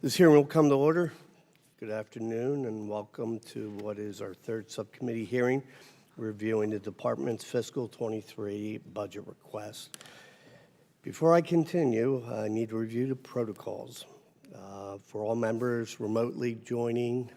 This hearing will come to order. Good afternoon and welcome to what is our third subcommittee hearing reviewing the department's fiscal 23 budget request. Before I continue, I need to review the protocols. For all members remotely joining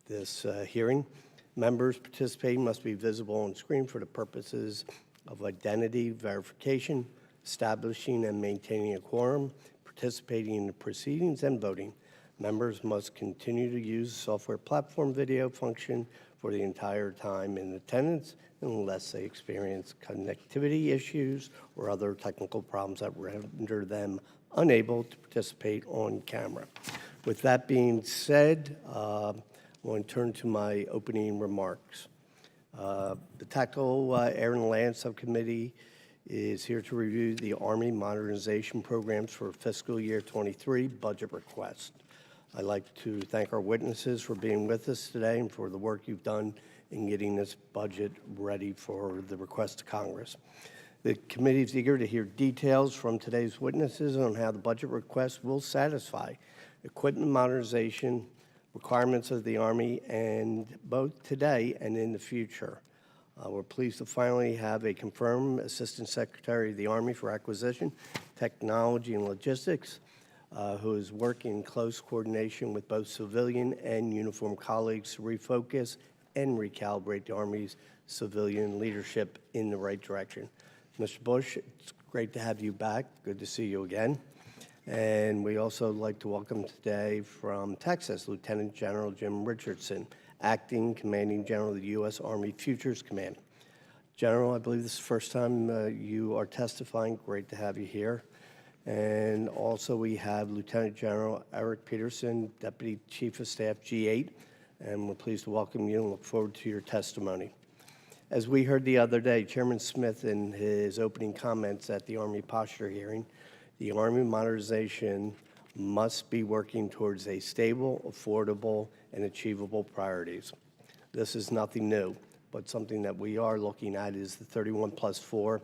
this hearing, members participating must be visible on screen for the purposes of identity verification, establishing and maintaining a quorum, participating in the proceedings, and voting. Members must continue to use the software platform video function for the entire time in attendance unless they experience connectivity issues or other technical problems that render them unable to participate on camera. With that being said, I'm going to turn to my opening remarks. The Tactical Air and Land Subcommittee is here to review the Army modernization programs for fiscal year 23 budget request. I'd like to thank our witnesses for being with us today and for the work you've done in getting this budget ready for the request to Congress. The committee is eager to hear details from today's witnesses on how the budget request will satisfy equipment modernization requirements of the Army, and both today and in the future. We're pleased to finally have a confirmed Assistant Secretary of the Army for Acquisition, Technology, and Logistics, who is working in close coordination with both civilian and uniformed colleagues to refocus and recalibrate the Army's civilian leadership in the right direction. Mr. Bush, it's great to have you back. Good to see you again. And we also like to welcome today from Texas, Lieutenant General Jim Richardson, Acting Commanding General of the U.S. Army Futures Command. General, I believe this is the first time you are testifying. Great to have you here. And also we have Lieutenant General Eric Peterson, Deputy Chief of Staff, G8, and we're pleased to welcome you and look forward to your testimony. As we heard the other day, Chairman Smith in his opening comments at the Army posture hearing, the Army modernization must be working towards a stable, affordable, and achievable priorities. This is nothing new, but something that we are looking at is the 31+4.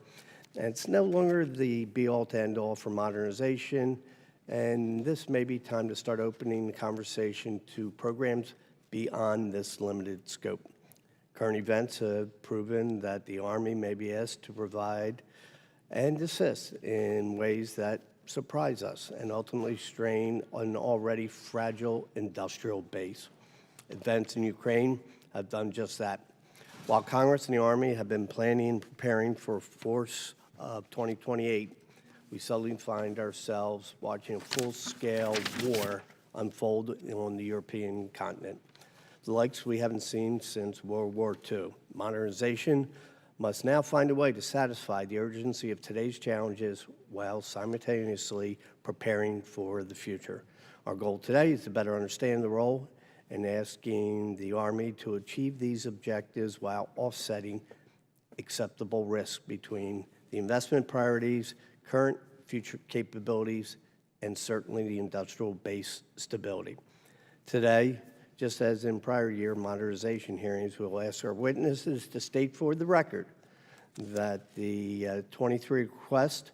And it's no longer the be-all to end-all for modernization, and this may be time to start opening the conversation to programs beyond this limited scope. Current events have proven that the Army may be asked to provide and assist in ways that surprise us and ultimately strain an already fragile industrial base. Events in Ukraine have done just that. While Congress and the Army have been planning and preparing for force of 2028, we suddenly find ourselves watching a full-scale war unfold on the European continent, the likes we haven't seen since World War II. Modernization must now find a way to satisfy the urgency of today's challenges while simultaneously preparing for the future. Our goal today is to better understand the role and asking the Army to achieve these objectives while offsetting acceptable risk between the investment priorities, current future capabilities, and certainly the industrial base stability. Today, just as in prior year modernization hearings, we'll ask our witnesses to state for the record that the 23 request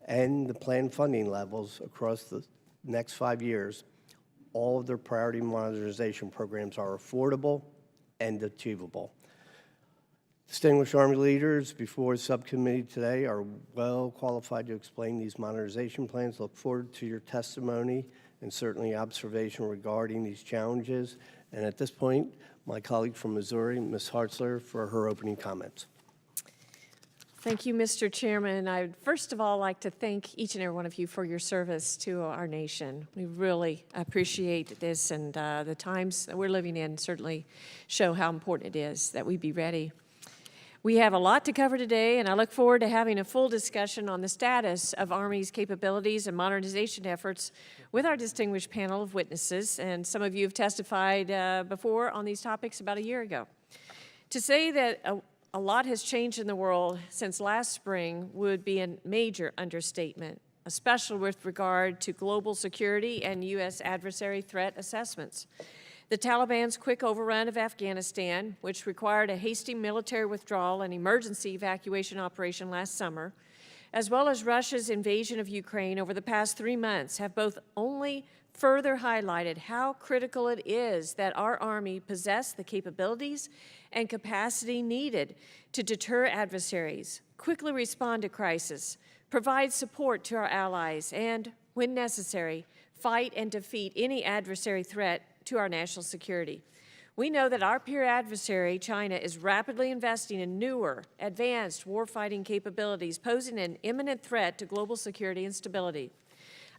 and the planned funding levels across the next 5 years, all of their priority modernization programs are affordable and achievable. Distinguished Army leaders before the subcommittee today are well qualified to explain these modernization plans. Look forward to your testimony and certainly observation regarding these challenges. And at this point, my colleague from Missouri, Ms. Hartzler, for her opening comments. Thank you, Mr. Chairman. I'd first of all like to thank each and every one of you for your service to our nation. We really appreciate this, and the times that we're living in certainly show how important it is that we be ready. We have a lot to cover today, and I look forward to having a full discussion on the status of Army's capabilities and modernization efforts with our distinguished panel of witnesses, and some of you have testified before on these topics about a year ago. To say that a lot has changed in the world since last spring would be a major understatement, especially with regard to global security and U.S. adversary threat assessments. The Taliban's quick overrun of Afghanistan, which required a hasty military withdrawal and emergency evacuation operation last summer, as well as Russia's invasion of Ukraine over the past 3 months, have both only further highlighted how critical it is that our Army possess the capabilities and capacity needed to deter adversaries, quickly respond to crisis, provide support to our allies, and, when necessary, fight and defeat any adversary threat to our national security. We know that our peer adversary, China, is rapidly investing in newer, advanced warfighting capabilities, posing an imminent threat to global security and stability.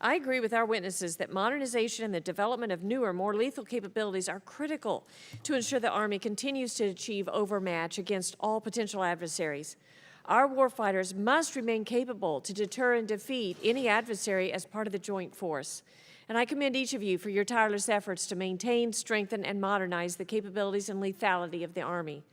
I agree with our witnesses that modernization and the development of newer, more lethal capabilities are critical to ensure the Army continues to achieve overmatch against all potential adversaries. Our warfighters must remain capable to deter and defeat any adversary as part of the joint force. And I commend each of you for your tireless efforts to maintain, strengthen, and modernize the capabilities and lethality of the Army.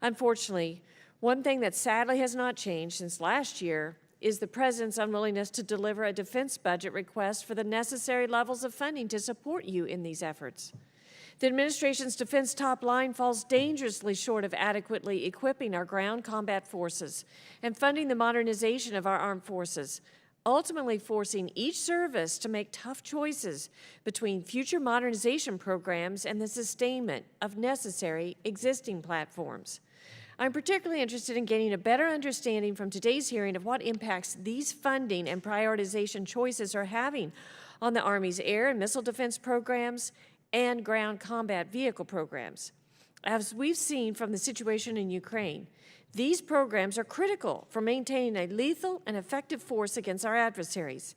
Unfortunately, one thing that sadly has not changed since last year is the President's unwillingness to deliver a defense budget request for the necessary levels of funding to support you in these efforts. The administration's defense top line falls dangerously short of adequately equipping our ground combat forces and funding the modernization of our armed forces, ultimately forcing each service to make tough choices between future modernization programs and the sustainment of necessary existing platforms. I'm particularly interested in gaining a better understanding from today's hearing of what impacts these funding and prioritization choices are having on the Army's air and missile defense programs and ground combat vehicle programs. As we've seen from the situation in Ukraine, these programs are critical for maintaining a lethal and effective force against our adversaries.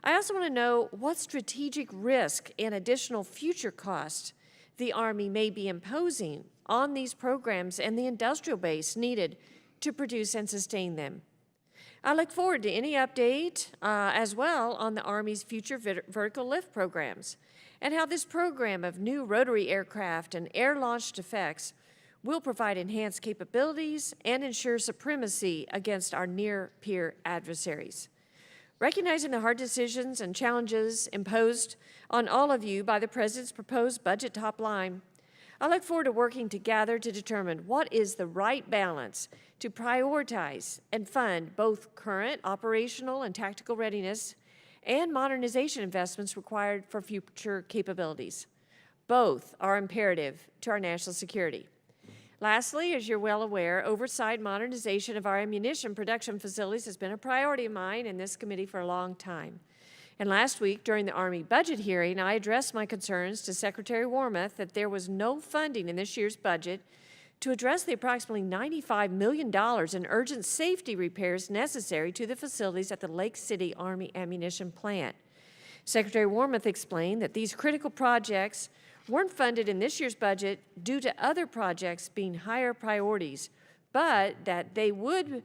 I also want to know what strategic risk and additional future cost the Army may be imposing on these programs and the industrial base needed to produce and sustain them. I look forward to any update as well on the Army's future vertical lift programs and how this program of new rotary aircraft and air-launched effects will provide enhanced capabilities and ensure supremacy against our near-peer adversaries. Recognizing the hard decisions and challenges imposed on all of you by the President's proposed budget top line, I look forward to working together to determine what is the right balance to prioritize and fund both current operational and tactical readiness and modernization investments required for future capabilities. Both are imperative to our national security. Lastly, as you're well aware, oversight modernization of our ammunition production facilities has been a priority of mine in this committee for a long time. And last week, during the Army budget hearing, I addressed my concerns to Secretary Wormuth that there was no funding in this year's budget to address the approximately $95 million in urgent safety repairs necessary to the facilities at the Lake City Army Ammunition Plant. Secretary Wormuth explained that these critical projects weren't funded in this year's budget due to other projects being higher priorities, but that they would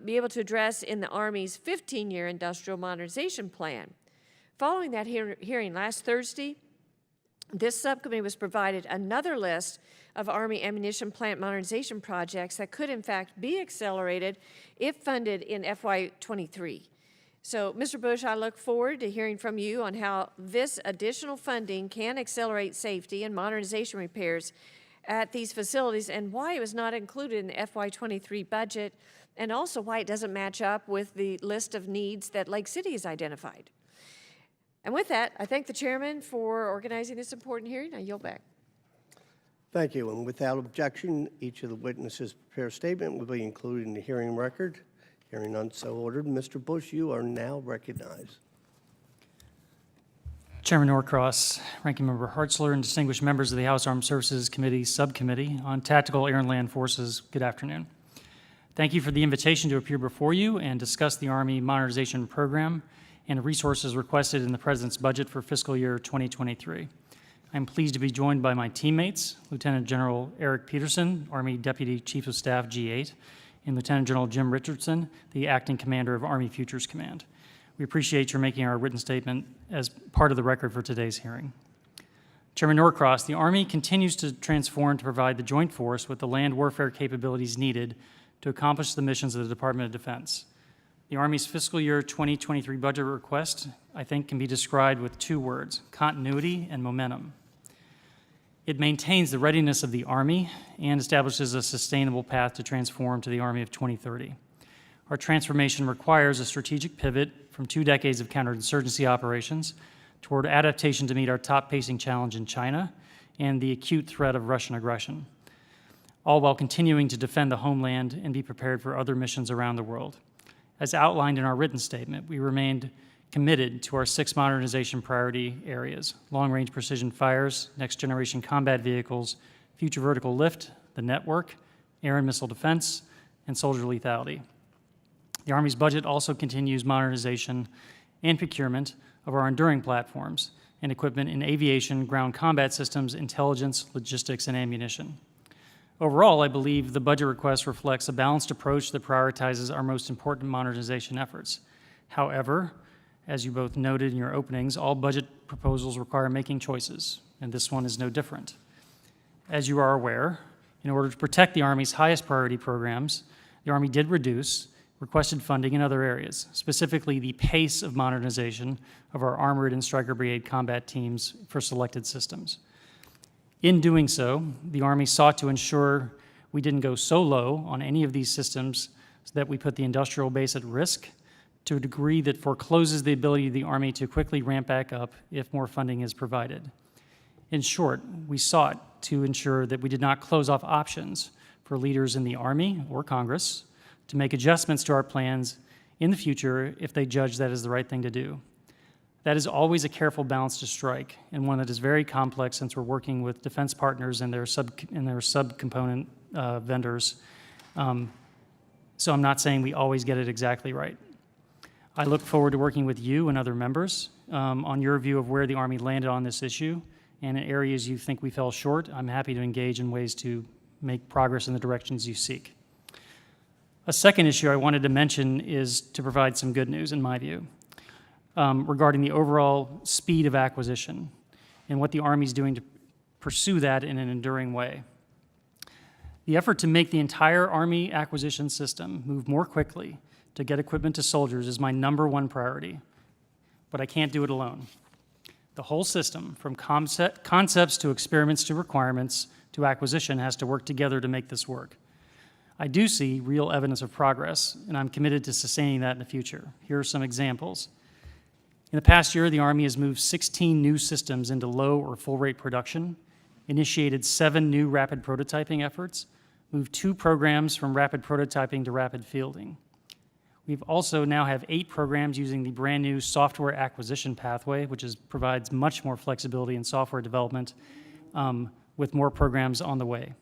be able to address in the Army's 15-year industrial modernization plan. Following that hearing last Thursday, this subcommittee was provided another list of Army ammunition plant modernization projects that could in fact be accelerated if funded in FY23. So, Mr. Bush, I look forward to hearing from you on how this additional funding can accelerate safety and modernization repairs at these facilities and why it was not included in the FY23 budget and also why it doesn't match up with the list of needs that Lake City has identified. And with that, I thank the chairman for organizing this important hearing. I yield back. Thank you. And without objection, each of the witnesses' prepared statement will be included in the hearing record. Hearing none, so ordered. Mr. Bush, you are now recognized. Chairman Norcross, Ranking Member Hartzler, and distinguished members of the House Armed Services Committee Subcommittee on Tactical Air and Land Forces, good afternoon. Thank you for the invitation to appear before you and discuss the Army Modernization Program and resources requested in the President's budget for fiscal year 2023. I'm pleased to be joined by my teammates, Lieutenant General Eric Peterson, Army Deputy Chief of Staff G8, and Lieutenant General Jim Richardson, the Acting Commander of Army Futures Command. We appreciate your making our written statement as part of the record for today's hearing. Chairman Norcross, the Army continues to transform to provide the joint force with the land warfare capabilities needed to accomplish the missions of the Department of Defense. The Army's fiscal year 2023 budget request, I think, can be described with two words: continuity and momentum. It maintains the readiness of the Army and establishes a sustainable path to transform to the Army of 2030. Our transformation requires a strategic pivot from 2 decades of counterinsurgency operations toward adaptation to meet our top-pacing challenge in China and the acute threat of Russian aggression, all while continuing to defend the homeland and be prepared for other missions around the world. As outlined in our written statement, we remained committed to our 6 modernization priority areas: long-range precision fires, next-generation combat vehicles, future vertical lift, the network, air and missile defense, and soldier lethality. The Army's budget also continues modernization and procurement of our enduring platforms and equipment in aviation, ground combat systems, intelligence, logistics, and ammunition. Overall, I believe the budget request reflects a balanced approach that prioritizes our most important modernization efforts. However, as you both noted in your openings, all budget proposals require making choices, and this one is no different. As you are aware, in order to protect the Army's highest priority programs, the Army did reduce requested funding in other areas, specifically the pace of modernization of our Armored and Stryker Brigade combat teams for selected systems. In doing so, the Army sought to ensure we didn't go so low on any of these systems so that we put the industrial base at risk to a degree that forecloses the ability of the Army to quickly ramp back up if more funding is provided. In short, we sought to ensure that we did not close off options for leaders in the Army or Congress to make adjustments to our plans in the future if they judge that is the right thing to do. That is always a careful balance to strike, and one that is very complex since we're working with defense partners and their subcomponent vendors. So I'm not saying we always get it exactly right. I look forward to working with you and other members on your view of where the Army landed on this issue, and in areas you think we fell short, I'm happy to engage in ways to make progress in the directions you seek. A second issue I wanted to mention is to provide some good news, in my view, regarding the overall speed of acquisition and what the Army is doing to pursue that in an enduring way. The effort to make the entire Army acquisition system move more quickly to get equipment to soldiers is my #1 priority, but I can't do it alone. The whole system, from concepts to experiments to requirements to acquisition, has to work together to make this work. I do see real evidence of progress, and I'm committed to sustaining that in the future. Here are some examples. In the past year, the Army has moved 16 new systems into low or full rate production, initiated 7 new rapid prototyping efforts, moved 2 programs from rapid prototyping to rapid fielding. We've also now have 8 programs using the brand new software acquisition pathway, which provides much more flexibility in software development, with more programs on the way.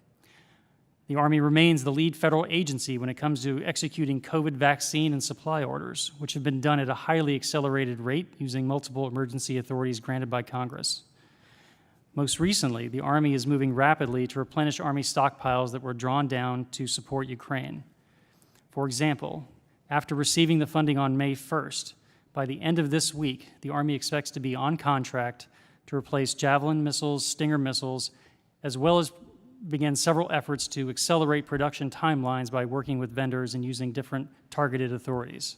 The Army remains the lead federal agency when it comes to executing COVID vaccine and supply orders, which have been done at a highly accelerated rate using multiple emergency authorities granted by Congress. Most recently, the Army is moving rapidly to replenish Army stockpiles that were drawn down to support Ukraine. For example, after receiving the funding on May 1st, by the end of this week, the Army expects to be on contract to replace Javelin missiles, Stinger missiles, as well as begin several efforts to accelerate production timelines by working with vendors and using different targeted authorities.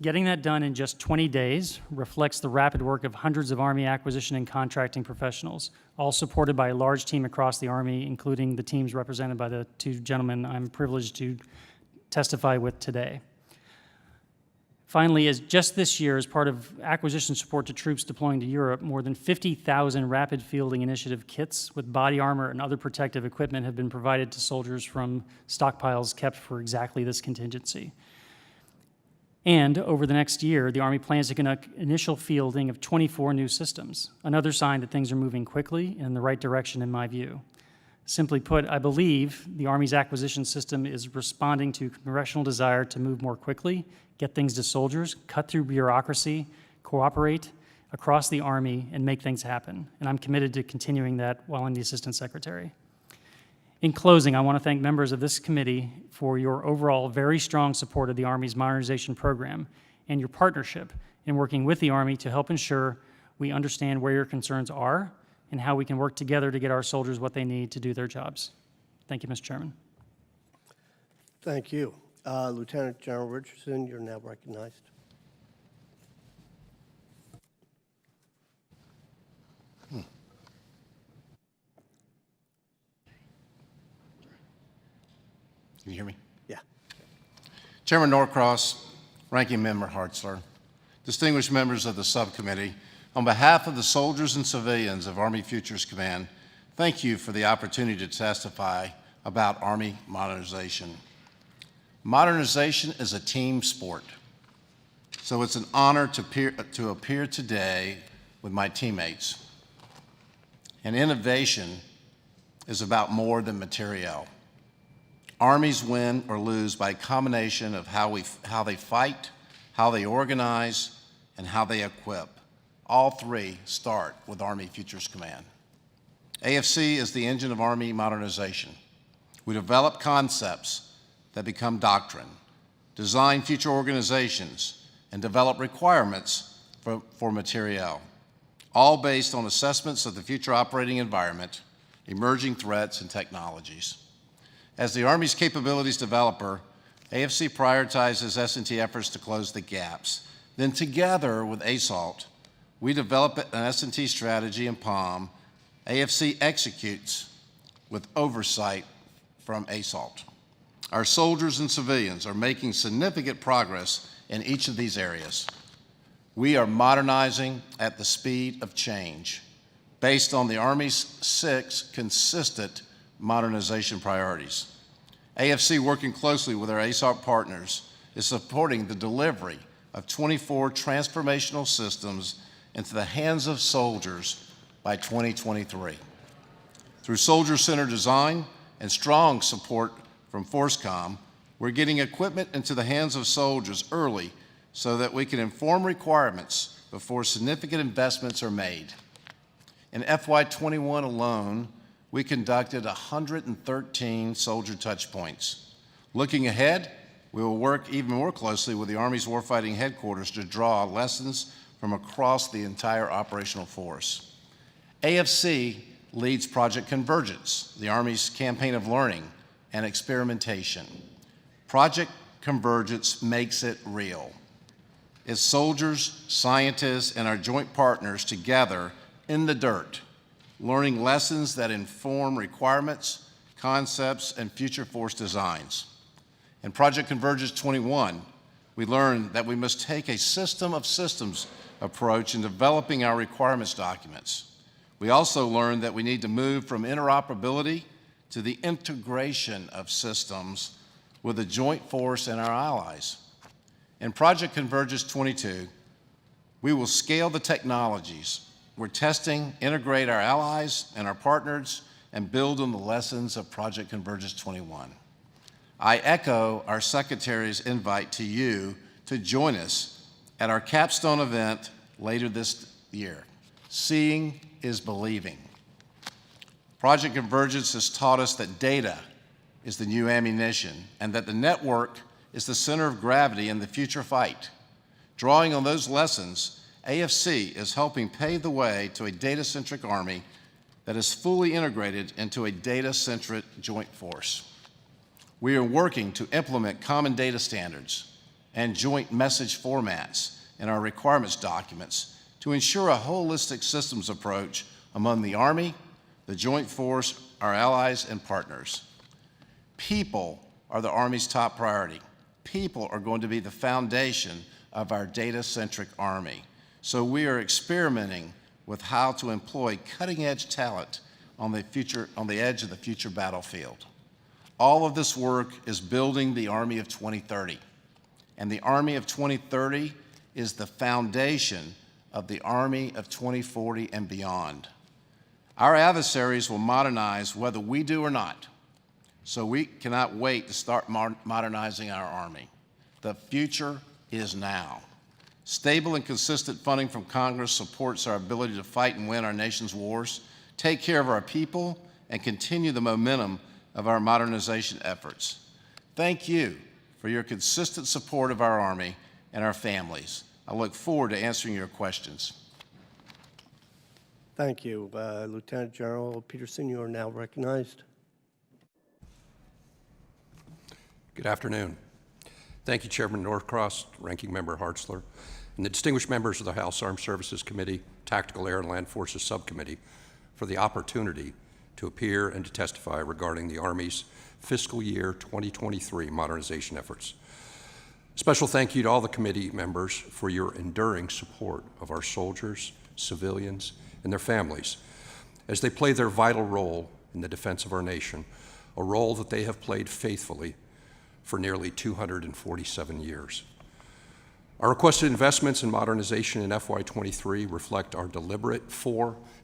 Getting that done in just 20 days reflects the rapid work of hundreds of Army acquisition and contracting professionals, all supported by a large team across the Army, including the teams represented by the 2 gentlemen I'm privileged to testify with today. Finally, as just this year, as part of acquisition support to troops deploying to Europe, more than 50,000 Rapid Fielding Initiative kits with body armor and other protective equipment have been provided to soldiers from stockpiles kept for exactly this contingency. And over the next year, the Army plans to conduct initial fielding of 24 new systems, another sign that things are moving quickly and in the right direction in my view. Simply put, I believe the Army's acquisition system is responding to congressional desire to move more quickly, get things to soldiers, cut through bureaucracy, cooperate across the Army, and make things happen. And I'm committed to continuing that while I'm the Assistant Secretary. In closing, I want to thank members of this committee for your overall very strong support of the Army's modernization program and your partnership in working with the Army to help ensure we understand where your concerns are and how we can work together to get our soldiers what they need to do their jobs. Thank you, Mr. Chairman. Thank you. Lieutenant General Richardson, you're now recognized. Can you hear me? Yeah. Chairman Norcross, Ranking Member Hartzler, distinguished members of the subcommittee, on behalf of the soldiers and civilians of Army Futures Command, thank you for the opportunity to testify about Army modernization. Modernization is a team sport, so it's an honor to appear today with my teammates. And innovation is about more than materiel. Armies win or lose by a combination of how they fight, how they organize, and how they equip. All three start with Army Futures Command. AFC is the engine of Army modernization. We develop concepts that become doctrine, design future organizations, and develop requirements for materiel, all based on assessments of the future operating environment, emerging threats, and technologies. As the Army's capabilities developer, AFC prioritizes S&T efforts to close the gaps. Then together with ASALT, we develop an S&T strategy in POM. AFC executes with oversight from ASALT. Our soldiers and civilians are making significant progress in each of these areas. We are modernizing at the speed of change based on the Army's 6 consistent modernization priorities. AFC, working closely with our ASALT partners, is supporting the delivery of 24 transformational systems into the hands of soldiers by 2023. Through soldier-centered design and strong support from FORCECOM, we're getting equipment into the hands of soldiers early so that we can inform requirements before significant investments are made. In FY21 alone, we conducted 113 soldier touch points. Looking ahead, we will work even more closely with the Army's warfighting headquarters to draw lessons from across the entire operational force. AFC leads Project Convergence, the Army's campaign of learning and experimentation. Project Convergence makes it real. It's soldiers, scientists, and our joint partners together in the dirt, learning lessons that inform requirements, concepts, and future force designs. In Project Convergence 21, we learned that we must take a system of systems approach in developing our requirements documents. We also learned that we need to move from interoperability to the integration of systems with the joint force and our allies. In Project Convergence 22, we will scale the technologies we're testing, integrate our allies and our partners, and build on the lessons of Project Convergence 21. I echo our Secretary's invite to you to join us at our capstone event later this year. Seeing is believing. Project Convergence has taught us that data is the new ammunition and that the network is the center of gravity in the future fight. Drawing on those lessons, AFC is helping pave the way to a data-centric Army that is fully integrated into a data-centric joint force. We are working to implement common data standards and joint message formats in our requirements documents to ensure a holistic systems approach among the Army, the joint force, our allies, and partners. People are the Army's top priority. People are going to be the foundation of our data-centric Army. So we are experimenting with how to employ cutting-edge talent on the edge of the future battlefield. All of this work is building the Army of 2030. And the Army of 2030 is the foundation of the Army of 2040 and beyond. Our adversaries will modernize whether we do or not. So we cannot wait to start modernizing our Army. The future is now. Stable and consistent funding from Congress supports our ability to fight and win our nation's wars, take care of our people, and continue the momentum of our modernization efforts. Thank you for your consistent support of our Army and our families. I look forward to answering your questions. Thank you. Lieutenant General Peterson, you are now recognized. Good afternoon. Thank you, Chairman Norcross, Ranking Member Hartzler, and the distinguished members of the House Armed Services Committee, Tactical Air and Land Forces Subcommittee for the opportunity to appear and to testify regarding the Army's fiscal year 2023 modernization efforts. Special thank you to all the committee members for your enduring support of our soldiers, civilians, and their families as they play their vital role in the defense of our nation, a role that they have played faithfully for nearly 247 years. Our requested investments in modernization in FY23 reflect our deliberate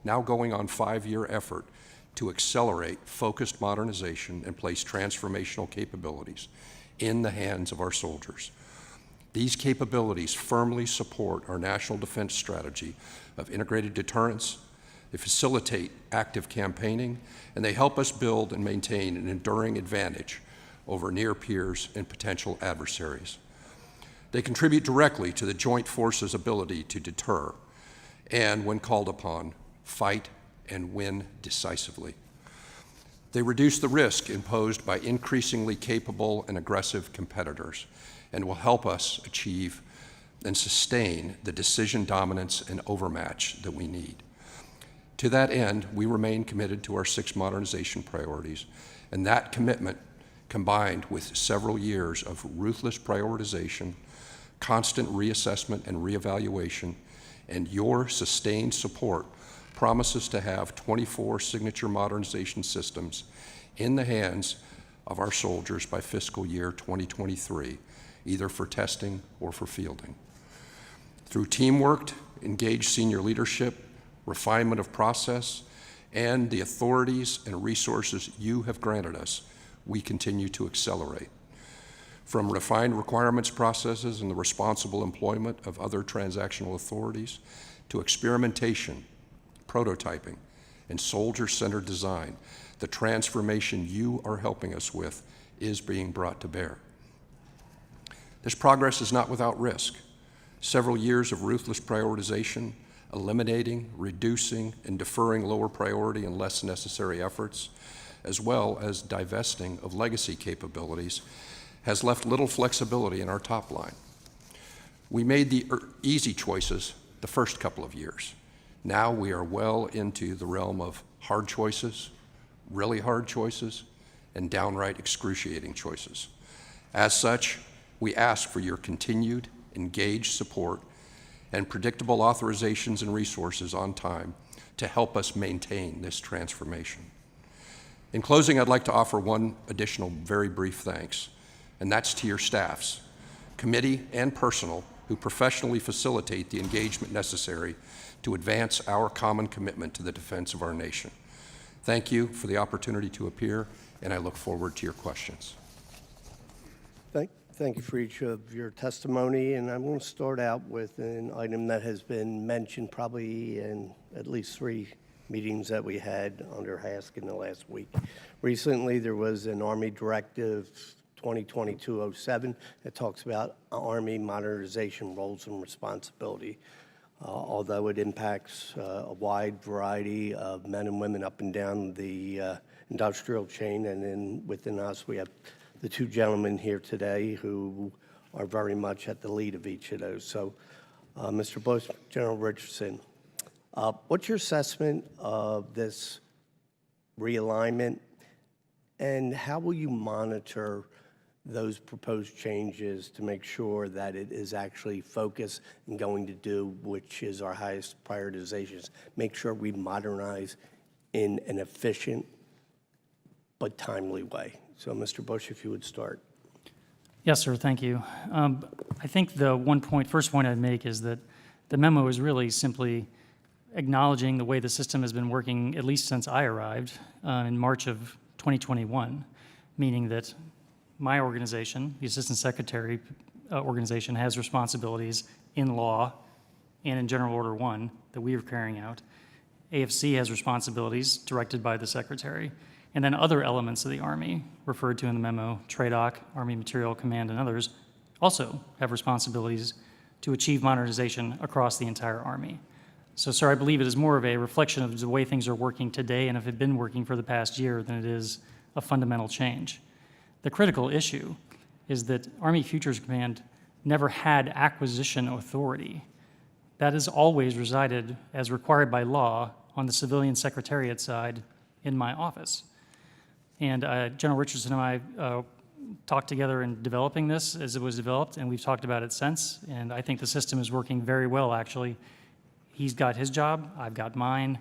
now going on 5-year effort to accelerate focused modernization and place transformational capabilities in the hands of our soldiers. These capabilities firmly support our national defense strategy of integrated deterrence. They facilitate active campaigning, and they help us build and maintain an enduring advantage over near peers and potential adversaries. They contribute directly to the joint forces' ability to deter and, when called upon, fight and win decisively. They reduce the risk imposed by increasingly capable and aggressive competitors and will help us achieve and sustain the decision dominance and overmatch that we need. To that end, we remain committed to our 6 modernization priorities, and that commitment, combined with several years of ruthless prioritization, constant reassessment and reevaluation, and your sustained support, promises to have 24 signature modernization systems in the hands of our soldiers by fiscal year 2023, either for testing or for fielding. Through teamwork, engaged senior leadership, refinement of process, and the authorities and resources you have granted us, we continue to accelerate. From refined requirements processes and the responsible employment of other transactional authorities to experimentation, prototyping, and soldier-centered design, the transformation you are helping us with is being brought to bear. This progress is not without risk. Several years of ruthless prioritization, eliminating, reducing, and deferring lower priority and less necessary efforts, as well as divesting of legacy capabilities, has left little flexibility in our top line. We made the easy choices the first couple of years. Now we are well into the realm of hard choices, really hard choices, and downright excruciating choices. As such, we ask for your continued, engaged support and predictable authorizations and resources on time to help us maintain this transformation. In closing, I'd like to offer one additional very brief thanks, and that's to your staffs, committee and personal, who professionally facilitate the engagement necessary to advance our common commitment to the defense of our nation. Thank you for the opportunity to appear, and I look forward to your questions. Thank you for each of your testimony, and I'm going to start out with an item that has been mentioned probably in at least 3 meetings that we had under HASC in the last week. Recently, there was an Army Directive 2022-07 that talks about Army modernization roles and responsibility. Although it impacts a wide variety of men and women up and down the industrial chain, and then within us, we have the 2 gentlemen here today who are very much at the lead of each of those. So, Mr. Bush, General Richardson, what's your assessment of this realignment, and how will you monitor those proposed changes to make sure that it is actually focused and going to do, which is our highest prioritizations, make sure we modernize in an efficient but timely way? So, Mr. Bush, if you would start. Yes, sir, thank you. I think the first point I'd make is that the memo is really simply acknowledging the way the system has been working, at least since I arrived in March of 2021, meaning that my organization, the Assistant Secretary organization, has responsibilities in law and in General Order 1 that we are carrying out. AFC has responsibilities directed by the Secretary. And then other elements of the Army, referred to in the memo, TRADOC, Army Material Command, and others, also have responsibilities to achieve modernization across the entire Army. So, sir, I believe it is more of a reflection of the way things are working today and if it had been working for the past year than it is a fundamental change. The critical issue is that Army Futures Command never had acquisition authority. That has always resided, as required by law, on the civilian secretariat side in my office. And General Richardson and I talked together in developing this as it was developed, and we've talked about it since. And I think the system is working very well, actually. He's got his job, I've got mine.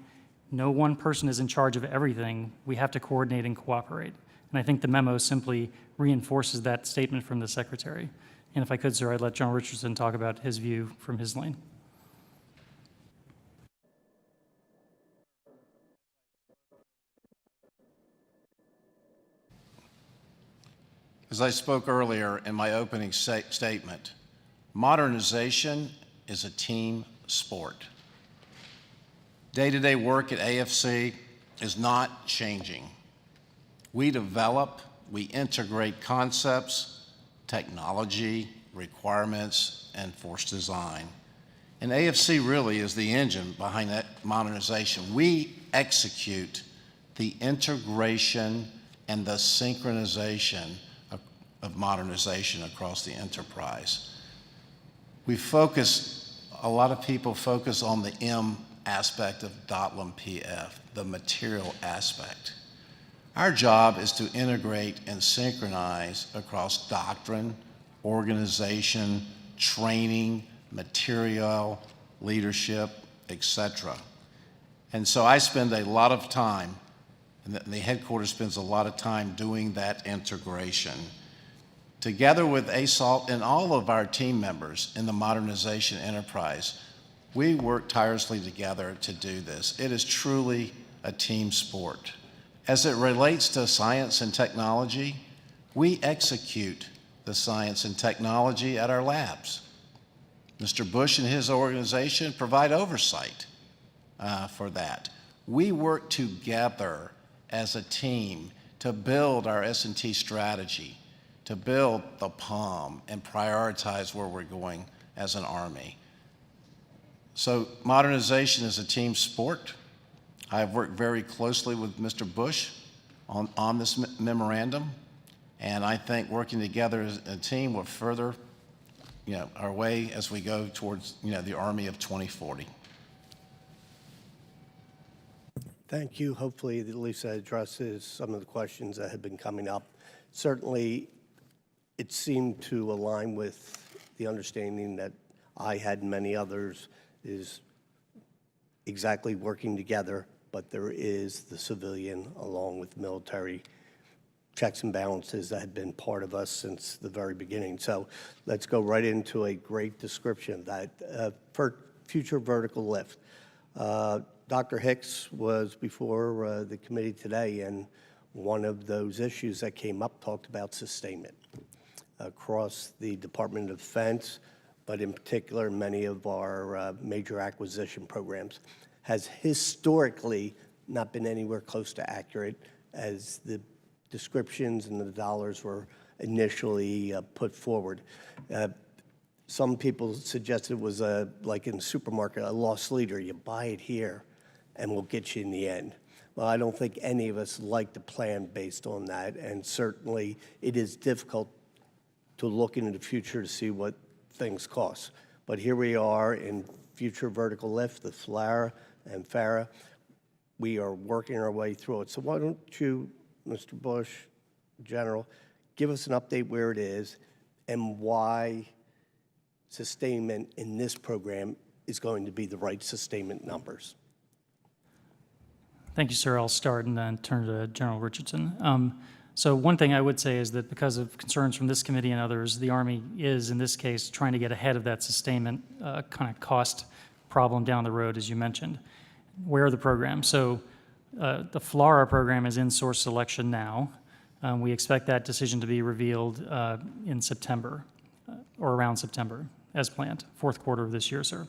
No one person is in charge of everything. We have to coordinate and cooperate. And I think the memo simply reinforces that statement from the Secretary. And if I could, sir, I'd let General Richardson talk about his view from his lane. As I spoke earlier in my opening statement, modernization is a team sport. Day-to-day work at AFC is not changing. We develop, we integrate concepts, technology, requirements, and force design. And AFC really is the engine behind that modernization. We execute the integration and the synchronization of modernization across the enterprise. A lot of people focus on the M aspect of DOTLM PF, the material aspect. Our job is to integrate and synchronize across doctrine, organization, training, material, leadership, etc. And so I spend a lot of time, and the headquarters spends a lot of time doing that integration. Together with ASALT and all of our team members in the modernization enterprise, we work tirelessly together to do this. It is truly a team sport. As it relates to science and technology, we execute the science and technology at our labs. Mr. Bush and his organization provide oversight for that. We work together as a team to build our S&T strategy, to build the POM and prioritize where we're going as an Army. So modernization is a team sport. I've worked very closely with Mr. Bush on this memorandum, and I think working together as a team will further our way as we go towards the Army of 2040. Thank you. Hopefully, at least that addresses some of the questions that have been coming up. Certainly, it seemed to align with the understanding that I had and many others is exactly working together, but there is the civilian along with military checks and balances that have been part of us since the very beginning. So let's go right into a great description of that. For future vertical lift, Dr. Hicks was before the committee today, and one of those issues that came up talked about sustainment across the Department of Defense, but in particular, many of our major acquisition programs has historically not been anywhere close to accurate as the descriptions and the dollars were initially put forward. Some people suggested it was like in the supermarket, a loss leader. You buy it here and we'll get you in the end. Well, I don't think any of us like to plan based on that, and certainly it is difficult to look into the future to see what things cost. But here we are in future vertical lift, the FLARA and FARA. We are working our way through it. So why don't you, Mr. Bush, General, give us an update where it is and why sustainment in this program is going to be the right sustainment numbers. Thank you, sir. I'll start and then turn to General Richardson. So one thing I would say is that because of concerns from this committee and others, the Army is, in this case, trying to get ahead of that sustainment kind of cost problem down the road, as you mentioned. Where are the programs? So the FLARA program is in source selection now. We expect that decision to be revealed in September, or around September, as planned, fourth quarter of this year, sir.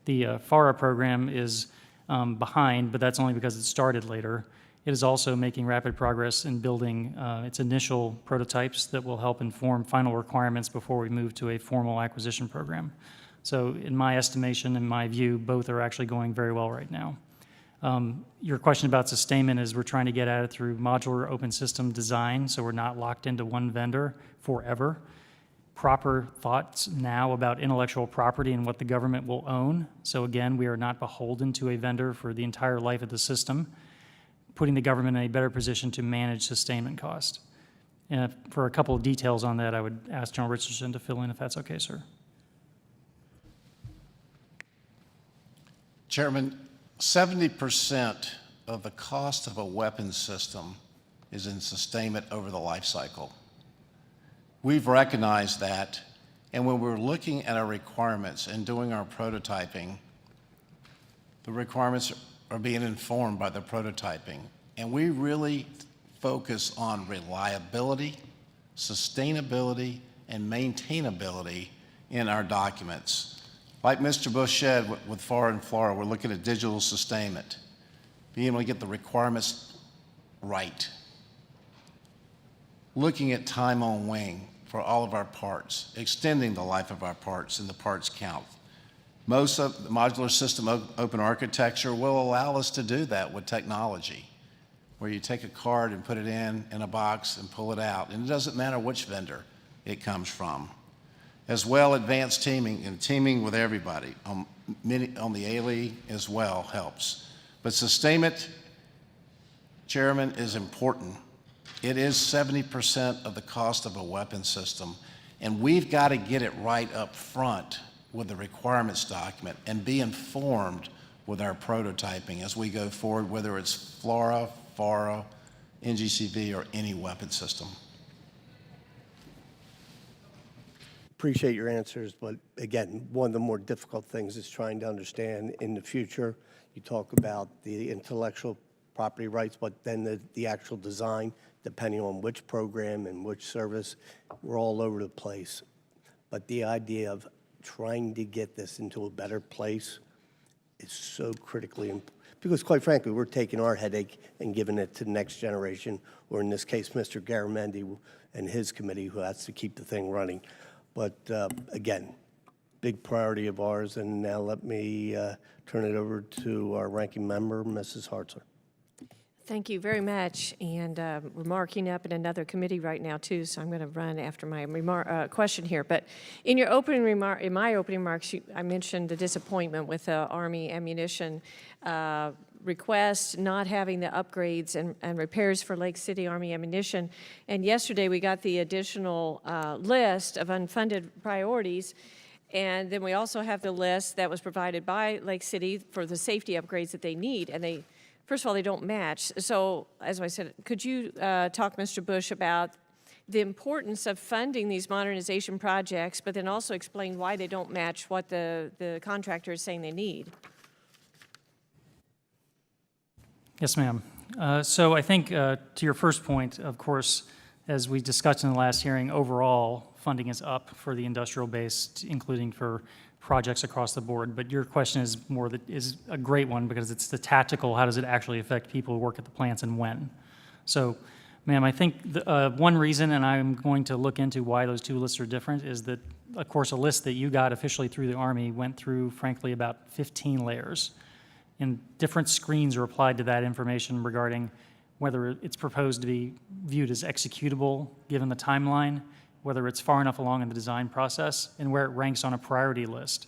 The FARA program is behind, but that's only because it started later. It is also making rapid progress in building its initial prototypes that will help inform final requirements before we move to a formal acquisition program. So in my estimation, in my view, both are actually going very well right now. Your question about sustainment is we're trying to get at it through modular open system design, so we're not locked into one vendor forever. Proper thoughts now about intellectual property and what the government will own. So again, we are not beholden to a vendor for the entire life of the system. putting the government in a better position to manage sustainment cost. And for a couple of details on that, I would ask General Richardson to fill in if that's okay, sir. Chairman, 70% of the cost of a weapons system is in sustainment over the life cycle. We've recognized that, and when we're looking at our requirements and doing our prototyping, the requirements are being informed by the prototyping, and we really focus on reliability, sustainability, and maintainability in our documents. Like Mr. Bush said with FAR and FLARA, we're looking at digital sustainment, being able to get the requirements right, looking at time on wing for all of our parts, extending the life of our parts and the parts count. Most of the modular system open architecture will allow us to do that with technology, where you take a card and put it in a box and pull it out, and it doesn't matter which vendor it comes from. As well, advanced teaming and teaming with everybody on the ALE as well helps. But sustainment, Chairman, is important. It is 70% of the cost of a weapon system, and we've got to get it right up front with the requirements document and be informed with our prototyping as we go forward, whether it's FLARA, FARA, NGCV, or any weapon system. Appreciate your answers, but again, one of the more difficult things is trying to understand in the future. You talk about the intellectual property rights, but then the actual design, depending on which program and which service, we're all over the place. But the idea of trying to get this into a better place is so critically important, because quite frankly, we're taking our headache and giving it to the next generation, or in this case, Mr. Garamendi and his committee, who has to keep the thing running. But again, big priority of ours, and now let me turn it over to our ranking member, Mrs. Hartzler. Thank you very much. And we're marking up in another committee right now too, so I'm going to run after my question here. But in your opening in my opening remarks, I mentioned the disappointment with the Army ammunition request, not having the upgrades and repairs for Lake City Army ammunition. And yesterday we got the additional list of unfunded priorities. And then we also have the list that was provided by Lake City for the safety upgrades that they need. And they, first of all, they don't match. So as I said, could you talk, Mr. Bush, about the importance of funding these modernization projects, but then also explain why they don't match what the contractor is saying they need? Yes, ma'am. So I think to your first point, of course, as we discussed in the last hearing, overall funding is up for the industrial base, including for projects across the board. But your question is is a great one, because it's the tactical, how does it actually affect people who work at the plants and when? So, ma'am, I think one reason, and I'm going to look into why those two lists are different, is that, of course, a list that you got officially through the Army went through, frankly, about 15 layers. And different screens are applied to that information regarding whether it's proposed to be viewed as executable given the timeline, whether it's far enough along in the design process, and where it ranks on a priority list.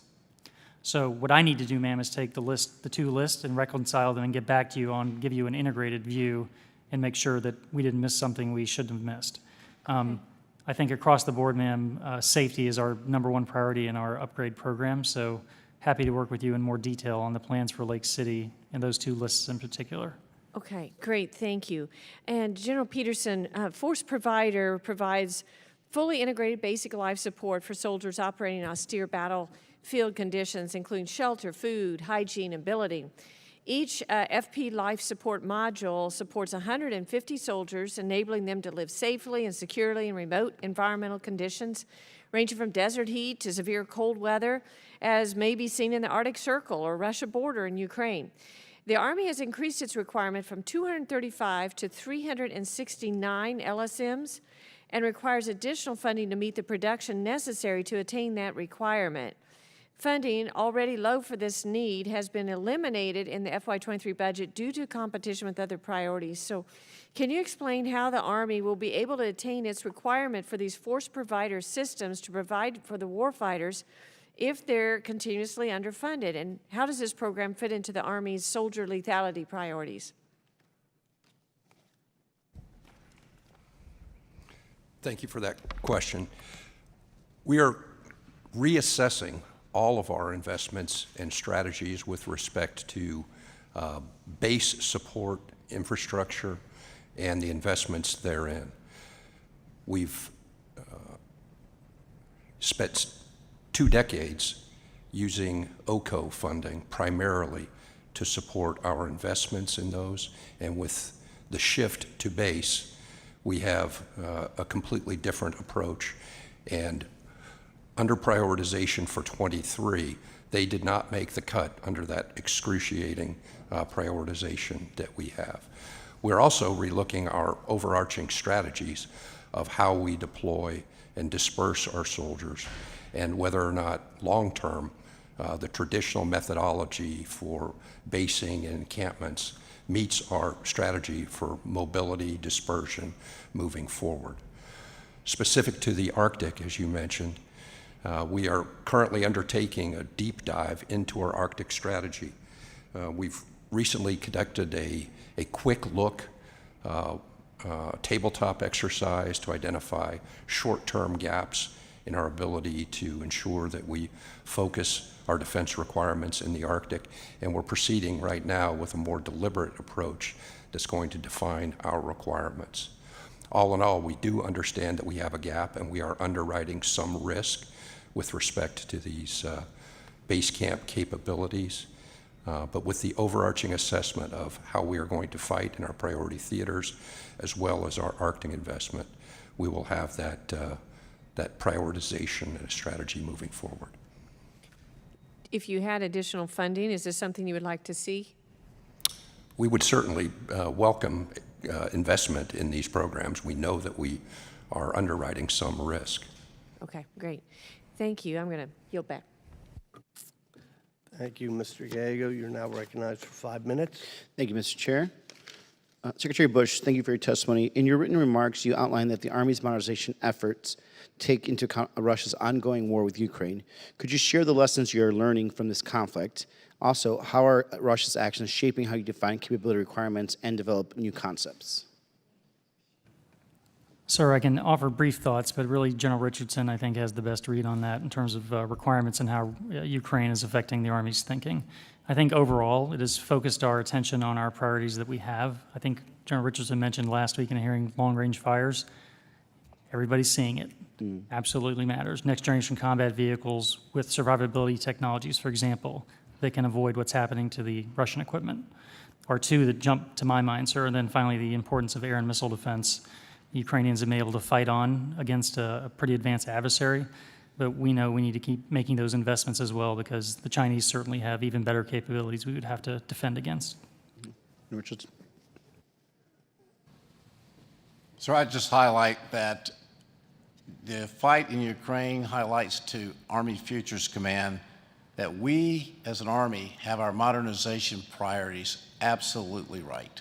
So what I need to do, ma'am, is take the two lists and reconcile them and get back to you give you an integrated view and make sure that we didn't miss something we shouldn't have missed. I think across the board, ma'am, safety is our #1 priority in our upgrade program, so happy to work with you in more detail on the plans for Lake City and those two lists in particular. Okay, great, thank you. And General Peterson, Force Provider provides fully integrated basic life support for soldiers operating in austere battlefield conditions, including shelter, food, hygiene, and billeting. Each FP life support module supports 150 soldiers, enabling them to live safely and securely in remote environmental conditions, ranging from desert heat to severe cold weather, as may be seen in the Arctic Circle or Russia border in Ukraine. The Army has increased its requirement from 235 to 369 LSMs and requires additional funding to meet the production necessary to attain that requirement. Funding, already low for this need, has been eliminated in the FY23 budget due to competition with other priorities. So can you explain how the Army will be able to attain its requirement for these force provider systems to provide for the warfighters if they're continuously underfunded? And how does this program fit into the Army's soldier lethality priorities? Thank you for that question. We are reassessing all of our investments and strategies with respect to base support, infrastructure, and the investments therein. We've spent 2 decades using OCO funding primarily to support our investments in those, and with the shift to base, we have a completely different approach. And under prioritization for 23, they did not make the cut under that excruciating prioritization that we have. We're also relooking our overarching strategies of how we deploy and disperse our soldiers, and whether or not long-term the traditional methodology for basing and encampments meets our strategy for mobility dispersion moving forward. Specific to the Arctic, as you mentioned, we are currently undertaking a deep dive into our Arctic strategy. We've recently conducted a quick look tabletop exercise to identify short-term gaps in our ability to ensure that we focus our defense requirements in the Arctic, and we're proceeding right now with a more deliberate approach that's going to define our requirements. All in all, we do understand that we have a gap, and we are underwriting some risk with respect to these base camp capabilities, but with the overarching assessment of how we are going to fight in our priority theaters, as well as our Arctic investment, we will have that prioritization and a strategy moving forward. If you had additional funding, is this something you would like to see? We would certainly welcome investment in these programs. We know that we are underwriting some risk. Okay, great. Thank you. I'm going to yield back. Thank you, Mr. Gallego. You're now recognized for 5 minutes. Thank you, Mr. Chair. Secretary Bush, thank you for your testimony. In your written remarks, you outlined that the Army's modernization efforts take into account Russia's ongoing war with Ukraine. Could you share the lessons you're learning from this conflict? Also, how are Russia's actions shaping how you define capability requirements and develop new concepts? Sir, I can offer brief thoughts, but really General Richardson, I think, has the best read on that in terms of requirements and how Ukraine is affecting the Army's thinking. I think overall, it has focused our attention on our priorities that we have. I think General Richardson mentioned last week in a hearing long-range fires. Everybody's seeing it. Absolutely matters. Next-generation combat vehicles with survivability technologies, for example, that can avoid what's happening to the Russian equipment, are two that jump to my mind, sir. And then finally, the importance of air and missile defense. The Ukrainians have been able to fight on against a pretty advanced adversary, but we know we need to keep making those investments as well, because the Chinese certainly have even better capabilities we would have to defend against. Richardson. So I'd just highlight that the fight in Ukraine highlights to Army Futures Command that we as an Army have our modernization priorities absolutely right.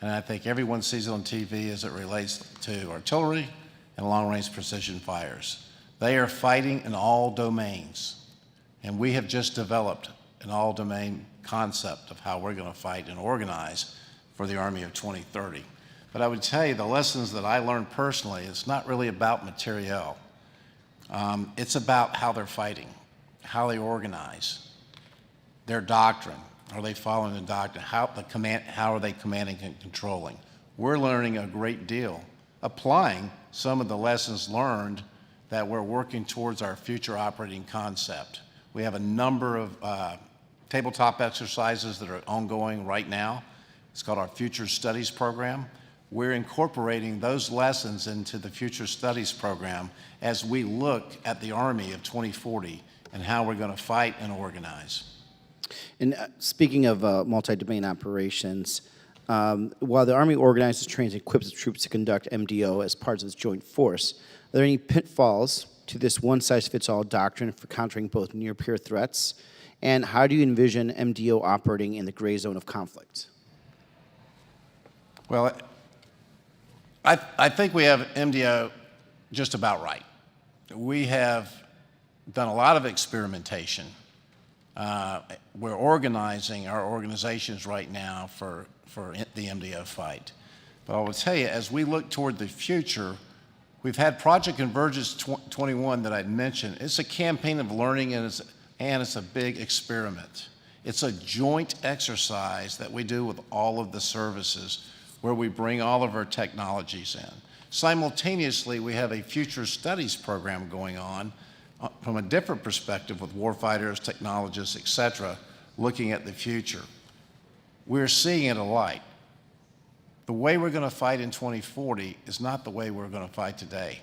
And I think everyone sees it on TV as it relates to artillery and long-range precision fires. They are fighting in all domains, and we have just developed an all-domain concept of how we're going to fight and organize for the Army of 2030. But I would tell you the lessons that I learned personally, it's not really about materiel. It's about how they're fighting, how they organize, their doctrine. Are they following the doctrine? How are they commanding and controlling? We're learning a great deal, applying some of the lessons learned that we're working towards our future operating concept. We have a number of tabletop exercises that are ongoing right now. It's called our Future Studies Program. We're incorporating those lessons into the Future Studies Program as we look at the Army of 2040 and how we're going to fight and organize. And speaking of multi-domain operations, while the Army organizes, trains, and equips its troops to conduct MDO as parts of its joint force, are there any pitfalls to this one-size-fits-all doctrine for countering both near-peer threats? And how do you envision MDO operating in the gray zone of conflict? Well, I think we have MDO just about right. We have done a lot of experimentation. We're organizing our organizations right now for the MDO fight. But I will tell you, as we look toward the future, We've had Project Convergence 21 that I'd mentioned. It's a campaign of learning, and it's a big experiment. It's a joint exercise that we do with all of the services where we bring all of our technologies in. Simultaneously, we have a future studies program going on from a different perspective with warfighters, technologists, et cetera, looking at the future. We're seeing it alight. The way we're going to fight in 2040 is not the way we're going to fight today.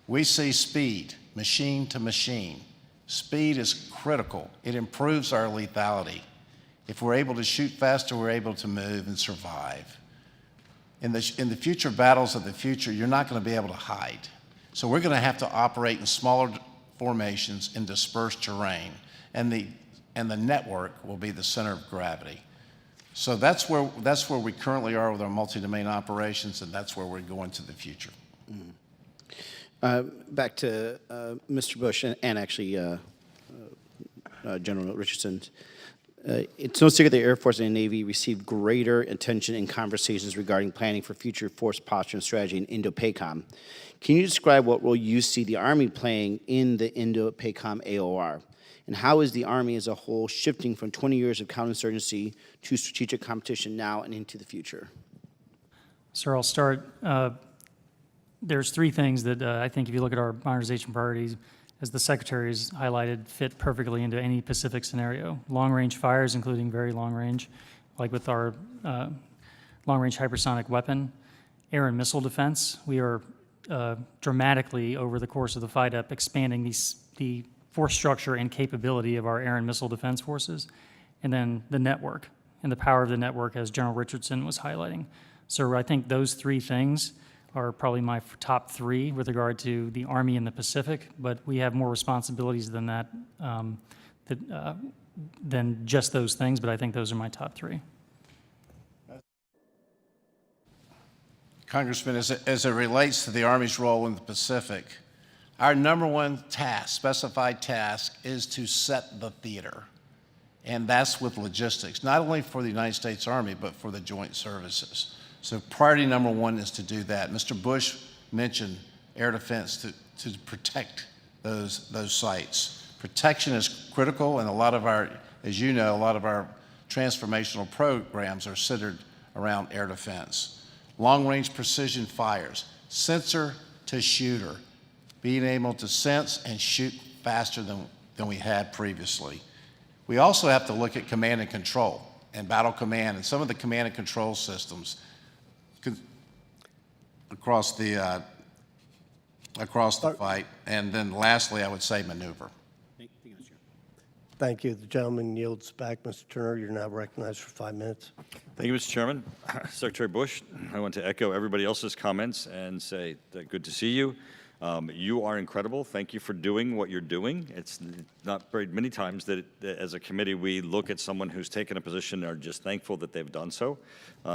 We see speed, machine to machine. Speed is critical. It improves our lethality. If we're able to shoot faster, we're able to move and survive. In the future battles of the future, you're not going to be able to hide. So we're going to have to operate in smaller formations in dispersed terrain, and the network will be the center of gravity. So that's where we currently are with our multi-domain operations, and that's where we're going to the future. Back to Mr. Bush and actually General Richardson. It's no secret the Air Force and the Navy received greater attention in conversations regarding planning for future force posture and strategy in Indo-PACOM. Can you describe what role you see the Army playing in the Indo-PACOM AOR? And how is the Army as a whole shifting from 20 years of counterinsurgency to strategic competition now and into the future? Sir, I'll start. There's three things that I think if you look at our modernization priorities, as the Secretary has highlighted, fit perfectly into any Pacific scenario. Long-range fires, including very long-range, like with our long-range hypersonic weapon. Air and missile defense, we are dramatically, over the course of the FYDP, expanding the force structure and capability of our air and missile defense forces. And then the network and the power of the network, as General Richardson was highlighting. So I think those three things are probably my top three with regard to the Army in the Pacific, but we have more responsibilities than that, than just those things, but I think those are my top three. Congressman, as it relates to the Army's role in the Pacific, our number one task, specified task, is to set the theater. And that's with logistics, not only for the United States Army, but for the joint services. So priority number one is to do that. Mr. Bush mentioned air defense to protect those sites. Protection is critical, and a lot of our, as you know, a lot of our transformational programs are centered around air defense. Long-range precision fires, sensor to shooter, being able to sense and shoot faster than we had previously. We also have to look at command and control and battle command and some of the command and control systems across the fight. And then lastly, I would say maneuver. Thank you. The gentleman yields back. Mr. Turner, you're now recognized for 5 minutes. Thank you, Mr. Chairman. Secretary Bush, I want to echo everybody else's comments and say that good to see you. You are incredible. Thank you for doing what you're doing. It's not very many times that as a committee we look at someone who's taken a position and are just thankful that they've done so.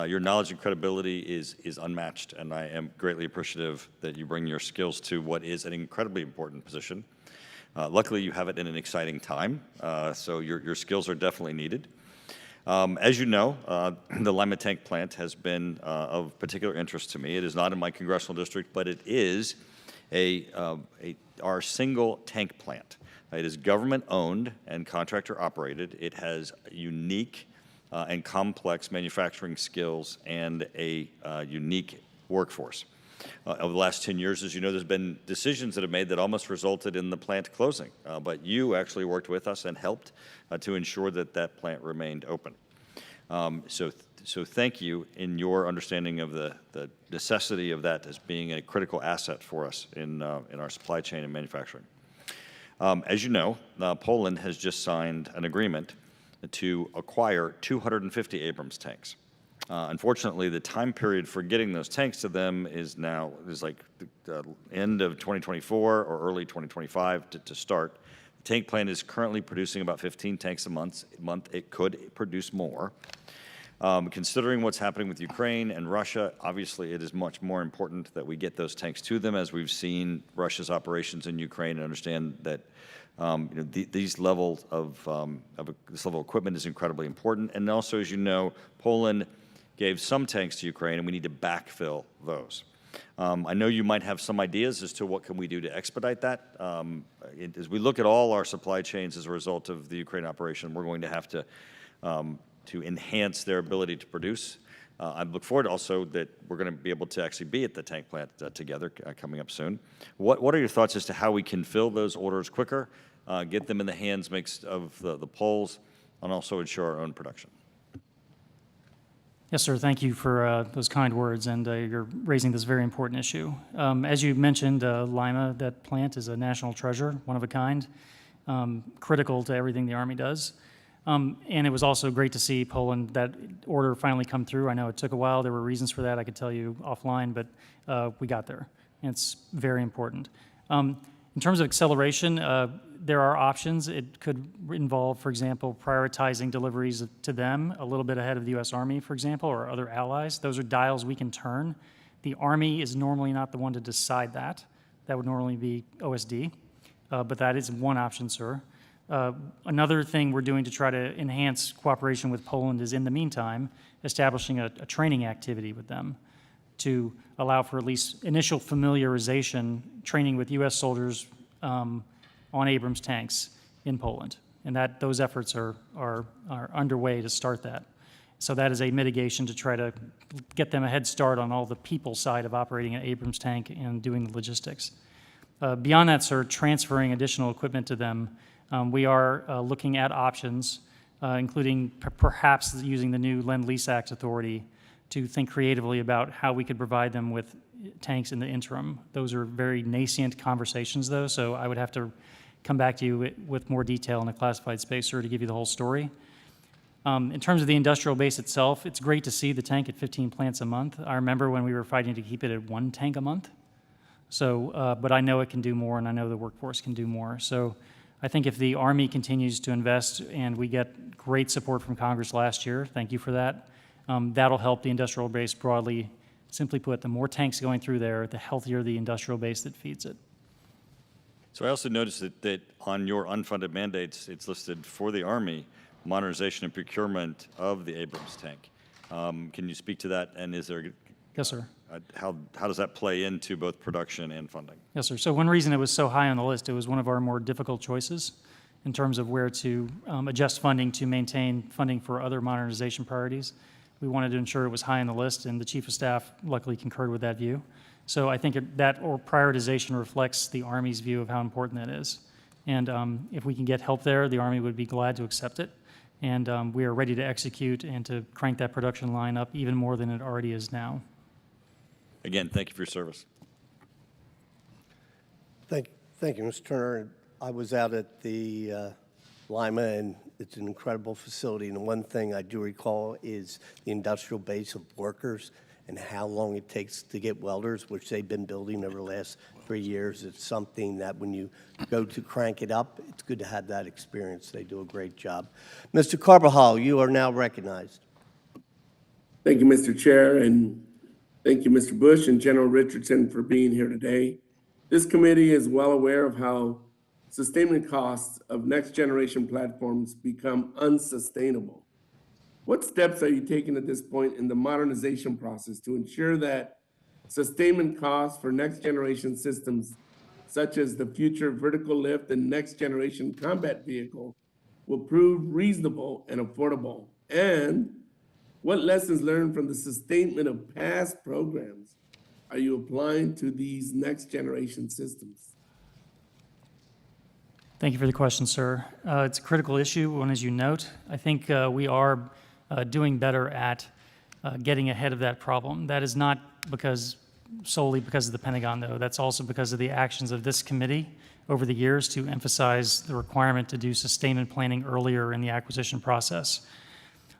Your knowledge and credibility is unmatched, and I am greatly appreciative that you bring your skills to what is an incredibly important position. Luckily, you have it in an exciting time, so your skills are definitely needed. As you know, the Lima tank plant has been of particular interest to me. It is not in my congressional district, but it is our single tank plant. It is government-owned and contractor-operated. It has unique and complex manufacturing skills and a unique workforce. Over the last 10 years, as you know, there's been decisions that have made that almost resulted in the plant closing. But you actually worked with us and helped to ensure that that plant remained open. So thank you in your understanding of the necessity of that as being a critical asset for us in our supply chain and manufacturing. As you know, Poland has just signed an agreement to acquire 250 Abrams tanks. Unfortunately, the time period for getting those tanks to them is like the end of 2024 or early 2025 to start. The tank plant is currently producing about 15 tanks a month. It could produce more. Considering what's happening with Ukraine and Russia, obviously it is much more important that we get those tanks to them, as we've seen Russia's operations in Ukraine, and understand that this level of equipment is incredibly important. And also, as you know, Poland gave some tanks to Ukraine, and we need to backfill those. I know you might have some ideas as to what can we do to expedite that. As we look at all our supply chains as a result of the Ukraine operation, we're going to have to enhance their ability to produce. I look forward also that we're going to be able to actually be at the tank plant together coming up soon. What are your thoughts as to how we can fill those orders quicker, get them in the hands of the polls, and also ensure our own production? Yes, sir. Thank you for those kind words, and you're raising this very important issue. As you mentioned, Lima, that plant is a national treasure, one of a kind, critical to everything the Army does. And it was also great to see Poland, that order finally come through. I know it took a while. There were reasons for that. I could tell you offline, but we got there, and it's very important. In terms of acceleration, there are options. It could involve, for example, prioritizing deliveries to them a little bit ahead of the U.S. Army, for example, or other allies. Those are dials we can turn. The Army is normally not the one to decide that. That would normally be OSD, but that is one option, sir. Another thing we're doing to try to enhance cooperation with Poland is, in the meantime, establishing a training activity with them to allow for at least initial familiarization, training with U.S. soldiers on Abrams tanks in Poland. And those efforts are underway to start that. So that is a mitigation to try to get them a head start on all the people side of operating an Abrams tank and doing the logistics. Beyond that, sir, transferring additional equipment to them, we are looking at options, including perhaps using the new Lend-Lease Act authority to think creatively about how we could provide them with tanks in the interim. Those are very nascent conversations, though, so I would have to come back to you with more detail in a classified space, sir, to give you the whole story. In terms of the industrial base itself, it's great to see the tank at 15 plants a month. I remember when we were fighting to keep it at 1 tank a month. So, but I know it can do more, and I know the workforce can do more. So I think if the Army continues to invest, and we get great support from Congress last year, thank you for that, that'll help the industrial base broadly. Simply put, the more tanks going through there, the healthier the industrial base that feeds it. So I also noticed that on your unfunded mandates, it's listed for the Army, modernization and procurement of the Abrams tank. Can you speak to that? And is there? Yes, sir. How does that play into both production and funding? Yes, sir. So one reason it was so high on the list, it was one of our more difficult choices in terms of where to adjust funding to maintain funding for other modernization priorities. We wanted to ensure it was high on the list, and the Chief of Staff luckily concurred with that view. So I think that prioritization reflects the Army's view of how important that is. And if we can get help there, the Army would be glad to accept it. And we are ready to execute and to crank that production line up even more than it already is now. Again, thank you for your service. Thank you, Mr. Turner. I was out at the Lima, and it's an incredible facility. And the one thing I do recall is the industrial base of workers and how long it takes to get welders, which they've been building over the last 3 years. It's something that when you go to crank it up, it's good to have that experience. They do a great job. Mr. Carbajal, you are now recognized. Thank you, Mr. Chair, and thank you, Mr. Bush and General Richardson, for being here today. This committee is well aware of how sustainment costs of next-generation platforms become unsustainable. What steps are you taking at this point in the modernization process to ensure that sustainment costs for next-generation systems, such as the future vertical lift and next-generation combat vehicle, will prove reasonable and affordable? And what lessons learned from the sustainment of past programs are you applying to these next-generation systems? Thank you for the question, sir. It's a critical issue, one as you note. I think we are doing better at getting ahead of that problem. That is not solely because of the Pentagon, though. That's also because of the actions of this committee over the years to emphasize the requirement to do sustainment planning earlier in the acquisition process.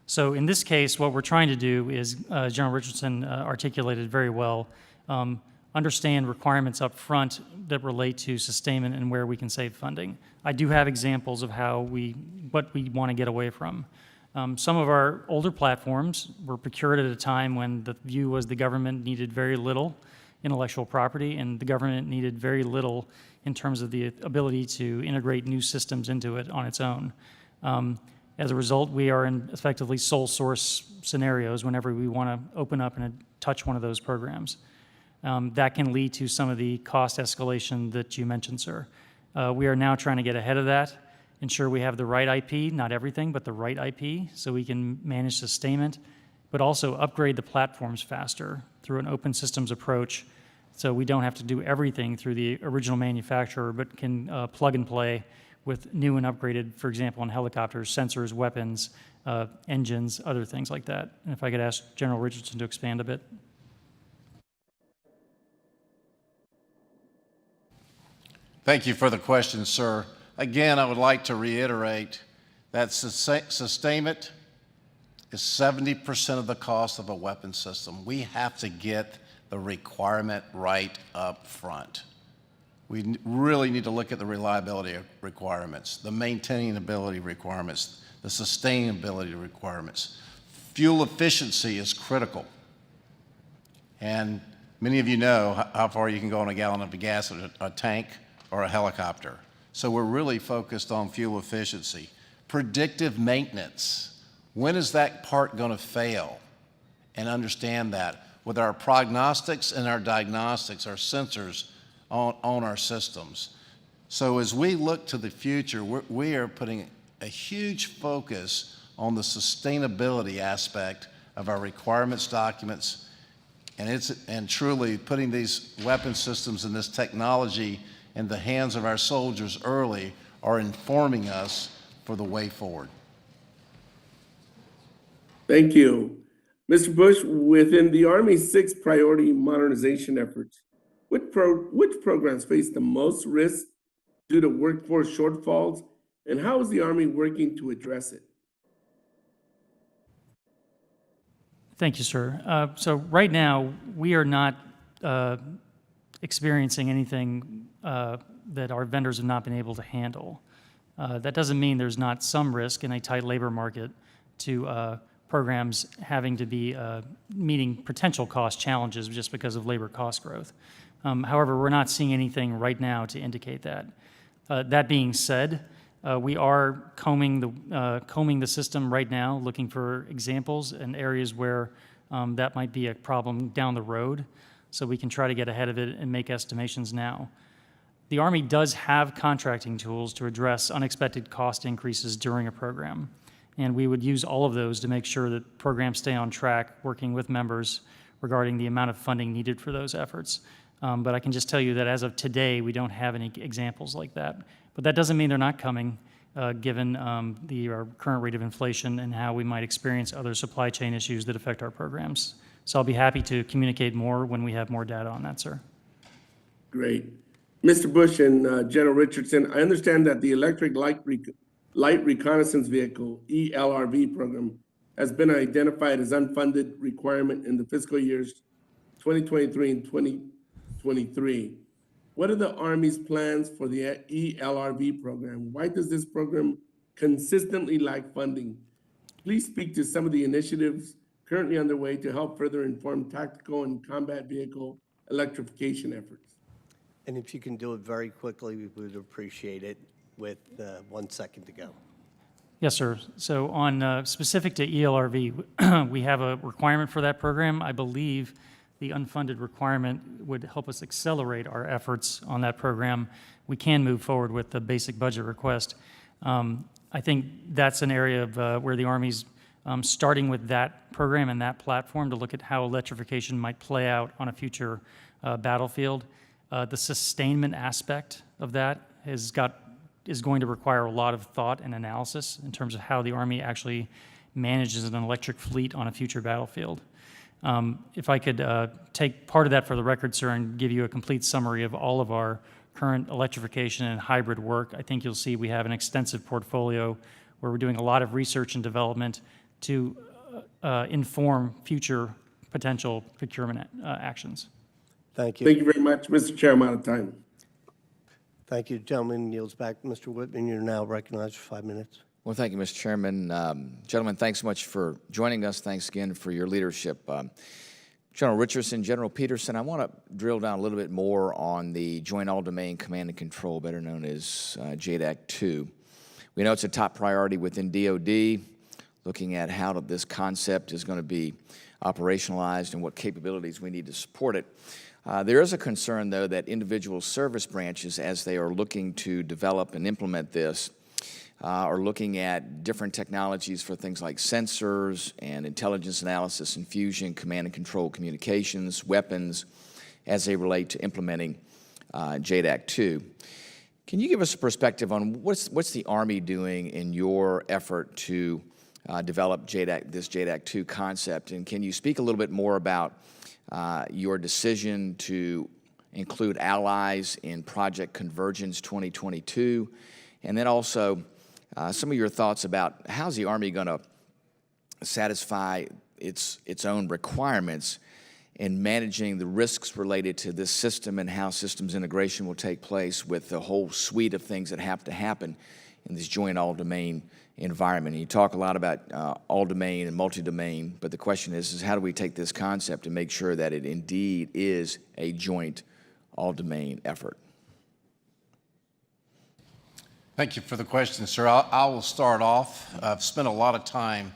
So in this case, what we're trying to do is, General Richardson articulated very well, understand requirements up front that relate to sustainment and where we can save funding. I do have examples of what we want to get away from. Some of our older platforms were procured at a time when the view was the government needed very little intellectual property, and the government needed very little in terms of the ability to integrate new systems into it on its own. As a result, we are in effectively sole source scenarios whenever we want to open up and touch one of those programs. that can lead to some of the cost escalation that you mentioned, sir. We are now trying to get ahead of that, ensure we have the right IP, not everything, but the right IP, so we can manage sustainment, but also upgrade the platforms faster through an open systems approach, so we don't have to do everything through the original manufacturer, but can plug and play with new and upgraded, for example, in helicopters, sensors, weapons, engines, other things like that. And if I could ask General Richardson to expand a bit. Thank you for the question, sir. Again, I would like to reiterate that sustainment is 70% of the cost of a weapon system. We have to get the requirement right up front. We really need to look at the reliability requirements, the maintainability requirements, the sustainability requirements. Fuel efficiency is critical. And many of you know how far you can go on a gallon of gas with a tank or a helicopter. So we're really focused on fuel efficiency. Predictive maintenance. When is that part going to fail? And understand that with our prognostics and our diagnostics, our sensors on our systems. So as we look to the future, we are putting a huge focus on the sustainability aspect of our requirements documents, and truly putting these weapon systems and this technology in the hands of our soldiers early are informing us for the way forward. Thank you. Mr. Bush, within the Army's 6 priority modernization efforts, which programs face the most risk due to workforce shortfalls, and how is the Army working to address it? Thank you, sir. So right now, we are not experiencing anything that our vendors have not been able to handle. That doesn't mean there's not some risk in a tight labor market to programs having to be meeting potential cost challenges just because of labor cost growth. However, we're not seeing anything right now to indicate that. That being said, we are combing the system right now, looking for examples and areas where that might be a problem down the road, so we can try to get ahead of it and make estimations now. The Army does have contracting tools to address unexpected cost increases during a program, and we would use all of those to make sure that programs stay on track, working with members regarding the amount of funding needed for those efforts. But I can just tell you that as of today, we don't have any examples like that. But that doesn't mean they're not coming, given our current rate of inflation and how we might experience other supply chain issues that affect our programs. So I'll be happy to communicate more when we have more data on that, sir. Great. Mr. Bush and General Richardson, I understand that the Electric Light Reconnaissance Vehicle, ELRV program, has been identified as unfunded requirement in the fiscal years 2023 and 2023. What are the Army's plans for the ELRV program? Why does this program consistently lack funding? Please speak to some of the initiatives currently underway to help further inform tactical and combat vehicle electrification efforts. And if you can do it very quickly, we would appreciate it with 1 second to go. Yes, sir. So on specific to ELRV, we have a requirement for that program. I believe the unfunded requirement would help us accelerate our efforts on that program. We can move forward with the basic budget request. I think that's an area of where the Army's starting with that program and that platform to look at how electrification might play out on a future battlefield. The sustainment aspect of that is going to require a lot of thought and analysis in terms of how the Army actually manages an electric fleet on a future battlefield. If I could take part of that for the record, sir, and give you a complete summary of all of our current electrification and hybrid work, I think you'll see we have an extensive portfolio where we're doing a lot of research and development to inform future potential procurement actions. Thank you. Thank you very much, Mr. Chair. I'm out of time. Thank you. Gentleman yields back. Mr. Whitman, you're now recognized for 5 minutes. Well, thank you, Mr. Chairman. Gentlemen, thanks so much for joining us. Thanks again for your leadership. General Richardson, General Peterson, I want to drill down a little bit more on the Joint All-Domain Command and Control, better known as JADAC-2. We know it's a top priority within DOD, looking at how this concept is going to be operationalized and what capabilities we need to support it. There is a concern, though, that individual service branches, as they are looking to develop and implement this, are looking at different technologies for things like sensors and intelligence analysis and fusion, command and control communications, weapons, as they relate to implementing JADAC 2. Can you give us a perspective on what's the Army doing in your effort to develop this JADAC 2 concept? And can you speak a little bit more about your decision to include allies in Project Convergence 2022? And then also some of your thoughts about how's the Army going to satisfy its own requirements in managing the risks related to this system and how systems integration will take place with the whole suite of things that have to happen in this joint all-domain environment. And you talk a lot about all-domain and multi-domain, but the question is how do we take this concept and make sure that it indeed is a joint all-domain effort? Thank you for the question, sir. I will start off. I've spent a lot of time.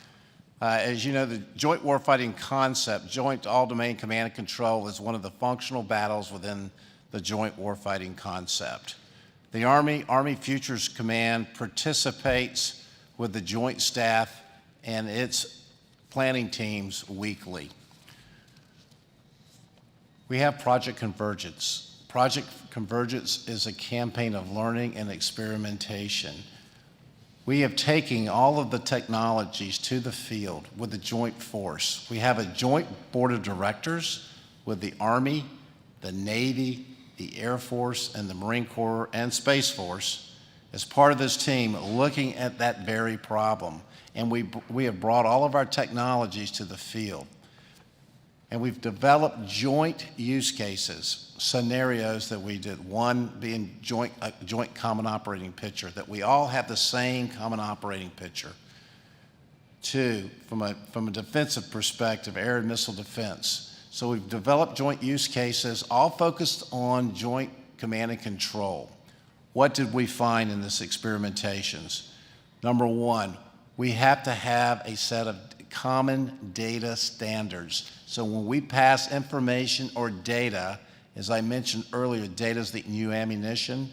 As you know, the joint warfighting concept, joint all-domain command and control, is one of the functional battles within the joint warfighting concept. The Army Futures Command participates with the Joint Staff and its planning teams weekly. We have Project Convergence. Project Convergence is a campaign of learning and experimentation. We have taken all of the technologies to the field with the joint force. We have a joint board of directors with the Army, the Navy, the Air Force, and the Marine Corps and Space Force as part of this team looking at that very problem. And we have brought all of our technologies to the field. And we've developed joint use cases, scenarios that we did. One being joint common operating picture, that we all have the same common operating picture. Two, from a defensive perspective, air and missile defense. So we've developed joint use cases, all focused on joint command and control. What did we find in this experimentations? Number one, we have to have a set of common data standards. So when we pass information or data, as I mentioned earlier, data is the new ammunition.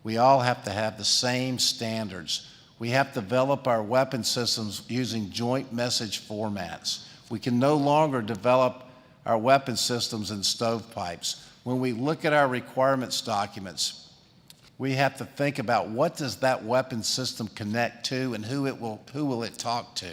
We all have to have the same standards. We have to develop our weapon systems using joint message formats. We can no longer develop our weapon systems in stovepipes. When we look at our requirements documents, we have to think about what does that weapon system connect to and who will it talk to.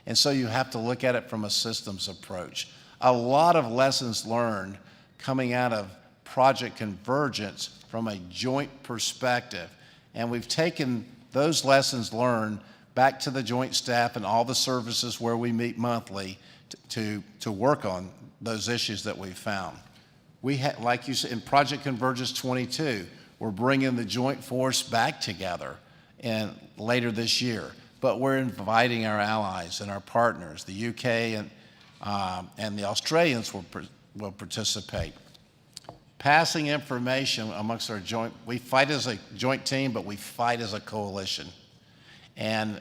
And so you have to look at it from a systems approach. A lot of lessons learned coming out of Project Convergence from a joint perspective. And we've taken those lessons learned back to the Joint Staff and all the services where we meet monthly to work on those issues that we found. Like you said, in Project Convergence 22, we're bringing the joint force back together later this year. But we're inviting our allies and our partners, the UK and the Australians will participate. Passing information amongst our we fight as a joint team, but we fight as a coalition. And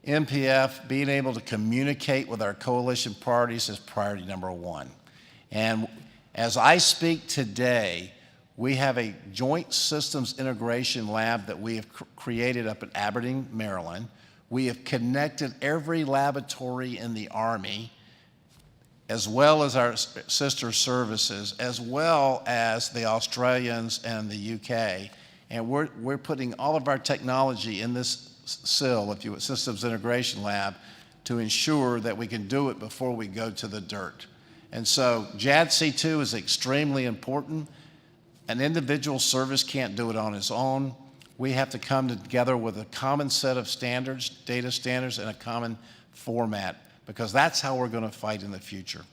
MPF, being able to communicate with our coalition parties is priority number one. And as I speak today, we have a joint systems integration lab that we have created up at Aberdeen, Maryland. We have connected every laboratory in the Army, as well as our sister services, as well as the Australians and the UK. And we're putting all of our technology in this SIL, if you will, Systems Integration Lab, to ensure that we can do it before we go to the dirt. And so JADC2 is extremely important. An individual service can't do it on its own. We have to come together with a common set of standards, data standards, and a common format, because that's how we're going to fight in the future.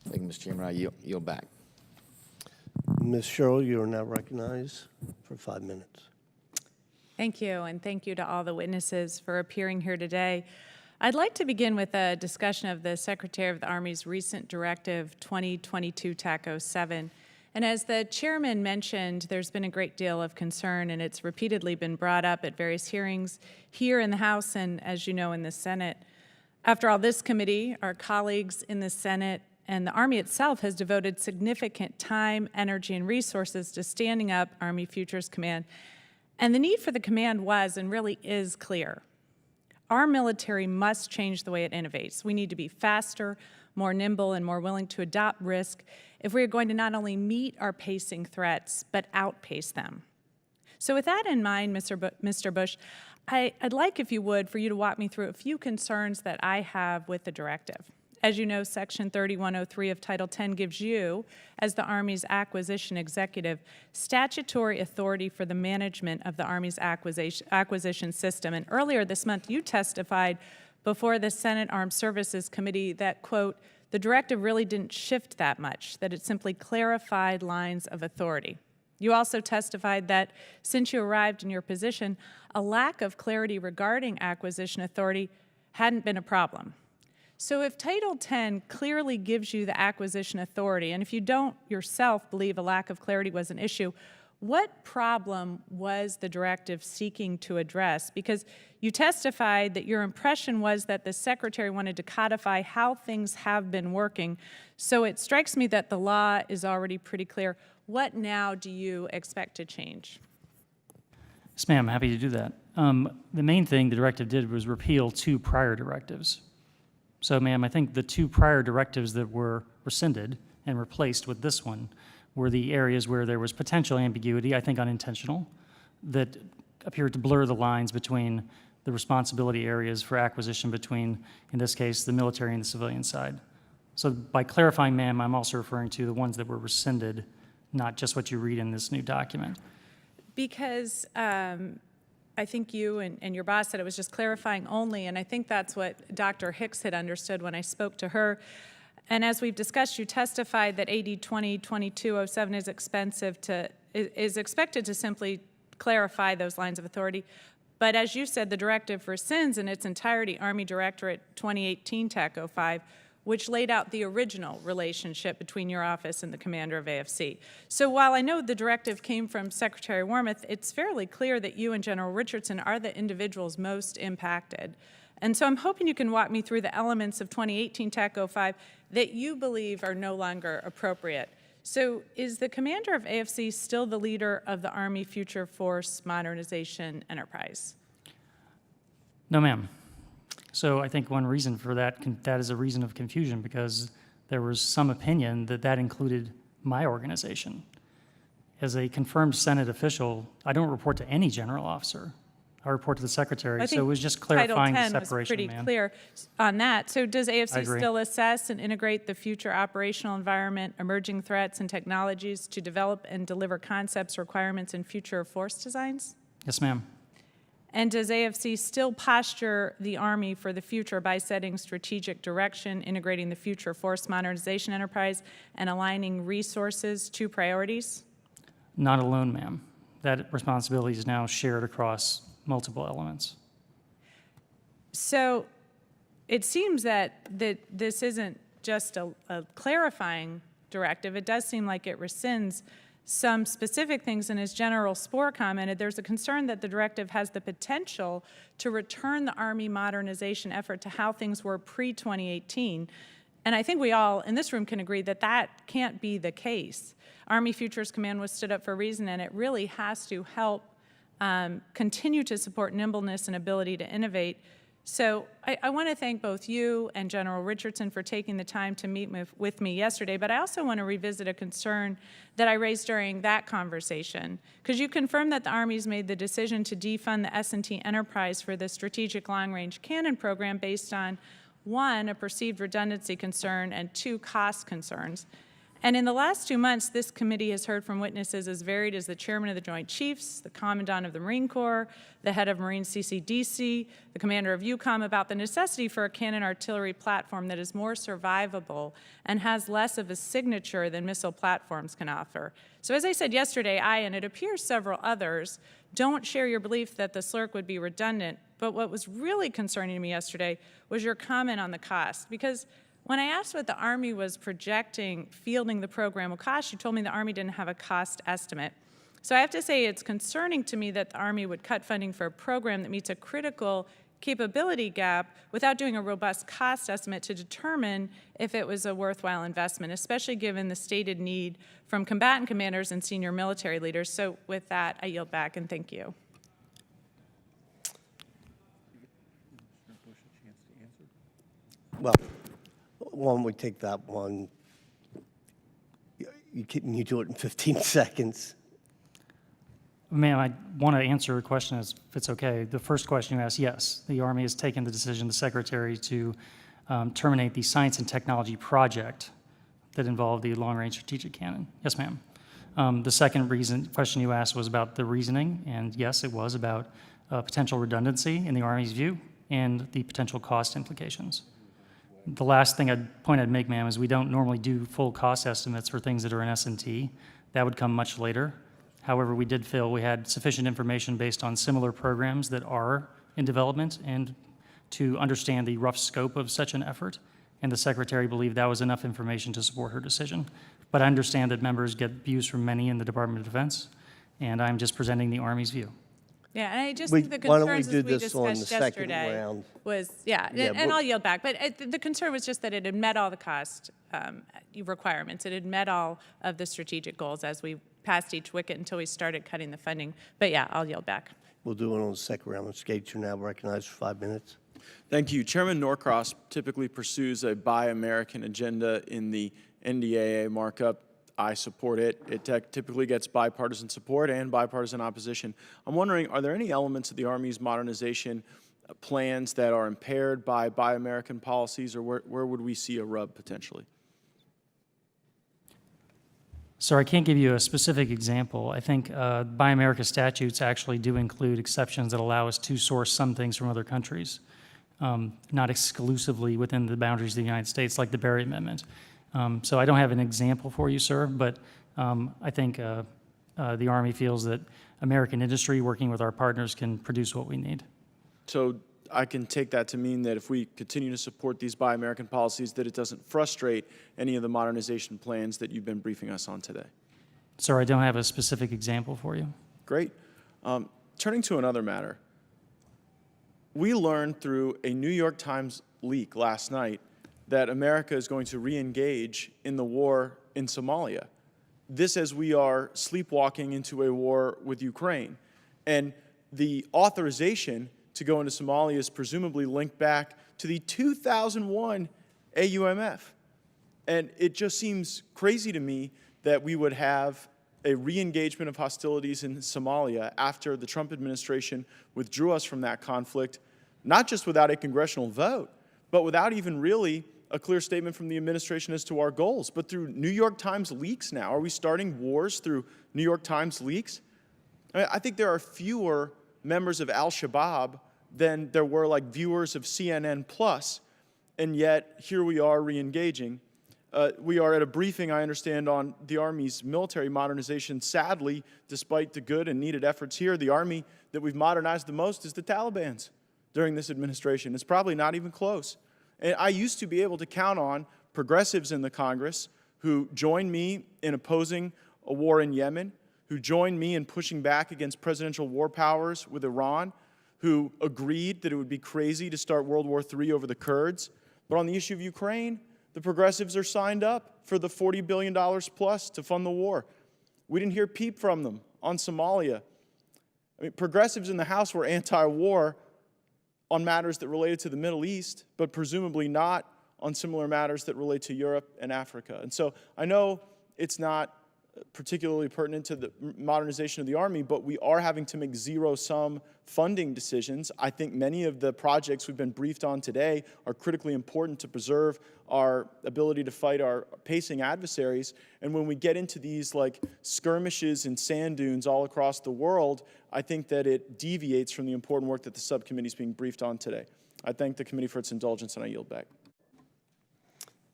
Thank you, Mr. Chairman. I yield back. Ms. Sherrill, you are now recognized for 5 minutes. Thank you, and thank you to all the witnesses for appearing here today. I'd like to begin with a discussion of the Secretary of the Army's recent Directive 2022 TAC 07. And as the chairman mentioned, there's been a great deal of concern, and it's repeatedly been brought up at various hearings here in the House and, as you know, in the Senate. After all, this committee, our colleagues in the Senate, and the Army itself has devoted significant time, energy, and resources to standing up Army Futures Command. And the need for the command was and really is clear. Our military must change the way it innovates. We need to be faster, more nimble, and more willing to adopt risk if we are going to not only meet our pacing threats, but outpace them. So with that in mind, Mr. Bush, I'd like, if you would, for you to walk me through a few concerns that I have with the directive. As you know, Section 3103 of Title 10 gives you, as the Army's acquisition executive, statutory authority for the management of the Army's acquisition system. And earlier this month, you testified before the Senate Armed Services Committee that, quote, the directive really didn't shift that much, that it simply clarified lines of authority. You also testified that since you arrived in your position, a lack of clarity regarding acquisition authority hadn't been a problem. So if Title 10 clearly gives you the acquisition authority, and if you don't yourself believe a lack of clarity was an issue, what problem was the directive seeking to address? Because you testified that your impression was that the Secretary wanted to codify how things have been working. So it strikes me that the law is already pretty clear. What now do you expect to change? Yes, ma'am, happy to do that. The main thing the directive did was repeal 2 prior directives. So, ma'am, I think the 2 prior directives that were rescinded and replaced with this one were the areas where there was potential ambiguity, I think unintentional, that appeared to blur the lines between the responsibility areas for acquisition between, in this case, the military and the civilian side. So by clarifying, ma'am, I'm also referring to the ones that were rescinded, not just what you read in this new document. Because I think you and your boss said it was just clarifying only, and I think that's what Dr. Hicks had understood when I spoke to her. And as we've discussed, you testified that AD 2022-07 is expected to simply clarify those lines of authority. But as you said, the directive rescinds in its entirety Army Directorate 2018 TAC 05, which laid out the original relationship between your office and the commander of AFC. So while I know the directive came from Secretary Wormuth, it's fairly clear that you and General Richardson are the individuals most impacted. And so I'm hoping you can walk me through the elements of 2018 TAC 05 that you believe are no longer appropriate. So is the commander of AFC still the leader of the Army Future Force Modernization Enterprise? No, ma'am. So I think one reason for that is a reason of confusion, because there was some opinion that that included my organization. As a confirmed Senate official, I don't report to any general officer. I report to the Secretary, so it was just clarifying the separation, Title 10 was pretty ma'am. clear on that. So does I AFC agree. still assess and integrate the future operational environment, emerging threats, and technologies to develop and deliver concepts, requirements, and future force designs? Yes, ma'am. And does AFC still posture the Army for the future by setting strategic direction, integrating the future force modernization enterprise, and aligning resources to priorities? Not alone, ma'am. That responsibility is now shared across multiple elements. So it seems that this isn't just a clarifying directive. It does seem like it rescinds some specific things, and as General Spohr commented, there's a concern that the directive has the potential to return the Army modernization effort to how things were pre-2018. And I think we all in this room can agree that that can't be the case. Army Futures Command was stood up for a reason, and it really has to help continue to support nimbleness and ability to innovate. So I want to thank both you and General Richardson for taking the time to meet with me yesterday, but I also want to revisit a concern that I raised during that conversation. Because you confirmed that the Army's made the decision to defund the S&T enterprise for the Strategic Long-Range Cannon Program based on, 1, a perceived redundancy concern, and 2, cost concerns. And in the last 2 months, this committee has heard from witnesses as varied as the chairman of the Joint Chiefs, the commandant of the Marine Corps, the head of Marine CCDC, the commander of EUCOM about the necessity for a cannon artillery platform that is more survivable and has less of a signature than missile platforms can offer. So as I said yesterday, I, and it appears several others, don't share your belief that the SLRC would be redundant. But what was really concerning to me yesterday was your comment on the cost. Because when I asked what the Army was projecting fielding the program will cost, you told me the Army didn't have a cost estimate. So I have to say it's concerning to me that the Army would cut funding for a program that meets a critical capability gap without doing a robust cost estimate to determine if it was a worthwhile investment, especially given the stated need from combatant commanders and senior military leaders. So with that, I yield back and thank you. Well, why don't we take that one? Can you do it in 15 seconds? Ma'am, I want to answer a question if it's okay. The first question you asked, yes, the Army has taken the decision, the Secretary, to terminate the science and technology project that involved the long-range strategic cannon. Yes, ma'am. The second question you asked was about the reasoning, and yes, it was about potential redundancy in the Army's view and the potential cost implications. The last point I'd make, ma'am, is we don't normally do full cost estimates for things that are in S&T. That would come much later. However, we did feel we had sufficient information based on similar programs that are in development and to understand the rough scope of such an effort, and the Secretary believed that was enough information to support her decision. But I understand that members get views from many in the Department of Defense, and I'm just presenting the Army's view. Yeah, and I just think the Why don't we concerns do as we this on the discussed second yesterday round? was, Yeah, and I'll yield back, but the concern was just that it had met all the cost requirements. It had met all of the strategic goals as we passed each wicket until we started cutting the funding. But yeah, I'll yield back. We'll do it on the second round. Mr. Gates, you're now recognized for 5 minutes. Thank you. Chairman Norcross typically pursues a Buy American agenda in the NDAA markup. I support it. It typically gets bipartisan support and bipartisan opposition. I'm wondering, are there any elements of the Army's modernization plans that are impaired by Buy American policies, or where would we see a rub potentially? So I can't give you a specific example. I think Buy America statutes actually do include exceptions that allow us to source some things from other countries, not exclusively within the boundaries of the United States, like the Berry Amendment. So I don't have an example for you, sir, but I think the Army feels that American industry, working with our partners, can produce what we need. So I can take that to mean that if we continue to support these Buy American policies, that it doesn't frustrate any of the modernization plans that you've been briefing us on today. Sir, I don't have a specific example for you. Great. Turning to another matter, we learned through a New York Times leak last night that America is going to re-engage in the war in Somalia. This as we are sleepwalking into a war with Ukraine. And the authorization to go into Somalia is presumably linked back to the 2001 AUMF. And it just seems crazy to me that we would have a re-engagement of hostilities in Somalia after the Trump administration withdrew us from that conflict, not just without a congressional vote, but without even really a clear statement from the administration as to our goals, but through New York Times leaks now. Are we starting wars through New York Times leaks? I think there are fewer members of Al-Shabaab than there were like viewers of CNN Plus, and yet here we are re-engaging. We are at a briefing, I understand, on the Army's military modernization. Sadly, despite the good and needed efforts here, the Army that we've modernized the most is the Taliban's during this administration. It's probably not even close. And I used to be able to count on progressives in the Congress who joined me in opposing a war in Yemen, who joined me in pushing back against presidential war powers with Iran, who agreed that it would be crazy to start World War III over the Kurds. But on the issue of Ukraine, the progressives are signed up for the $40 billion plus to fund the war. We didn't hear peep from them on Somalia. I mean, progressives in the House were anti-war on matters that related to the Middle East, but presumably not on similar matters that relate to Europe and Africa. And so I know it's not particularly pertinent to the modernization of the Army, but we are having to make zero-sum funding decisions. I think many of the projects we've been briefed on today are critically important to preserve our ability to fight our pacing adversaries. And when we get into these like skirmishes and sand dunes all across the world, I think that it deviates from the important work that the subcommittee is being briefed on today. I thank the committee for its indulgence, and I yield back.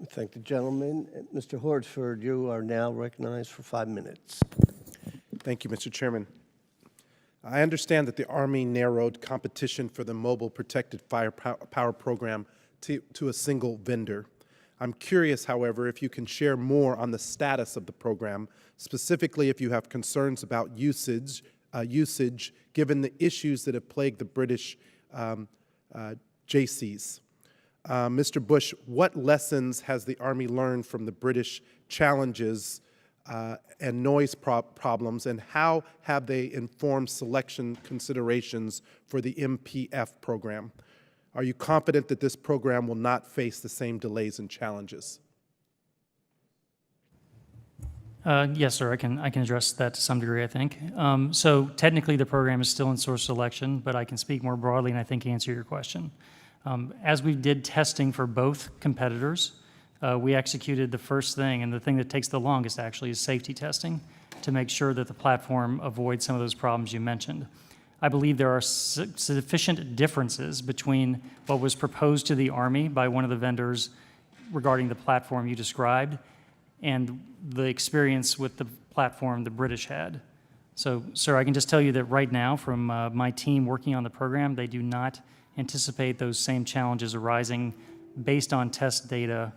Thank the gentleman. Mr. Horsford, you are now recognized for 5 minutes. Thank you, Mr. Chairman. I understand that the Army narrowed competition for the Mobile Protected Firepower Program to a single vendor. I'm curious, however, if you can share more on the status of the program, specifically if you have concerns about usage given the issues that have plagued the British JCs. Mr. Bush, what lessons has the Army learned from the British challenges and noise problems, and how have they informed selection considerations for the MPF program? Are you confident that this program will not face the same delays and challenges? Yes, sir. I can address that to some degree, I think. So technically, the program is still in source selection, but I can speak more broadly and I think answer your question. As we did testing for both competitors, we executed the first thing, and the thing that takes the longest actually is safety testing to make sure that the platform avoids some of those problems you mentioned. I believe there are sufficient differences between what was proposed to the Army by one of the vendors regarding the platform you described and the experience with the platform the British had. So, sir, I can just tell you that right now from my team working on the program, they do not anticipate those same challenges arising based on test data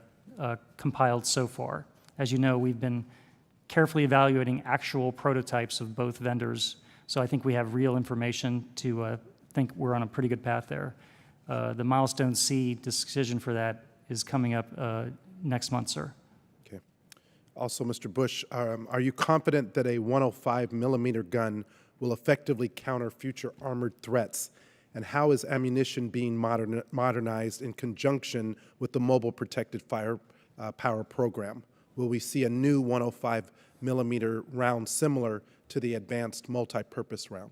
compiled so far. As you know, we've been carefully evaluating actual prototypes of both vendors, so I think we have real information to think we're on a pretty good path there. The Milestone C decision for that is coming up next month, sir. Okay. Also, Mr. Bush, are you confident that a 105 millimeter gun will effectively counter future armored threats? And how is ammunition being modernized in conjunction with the Mobile Protected Firepower program? Will we see a new 105 millimeter round similar to the advanced multi-purpose round?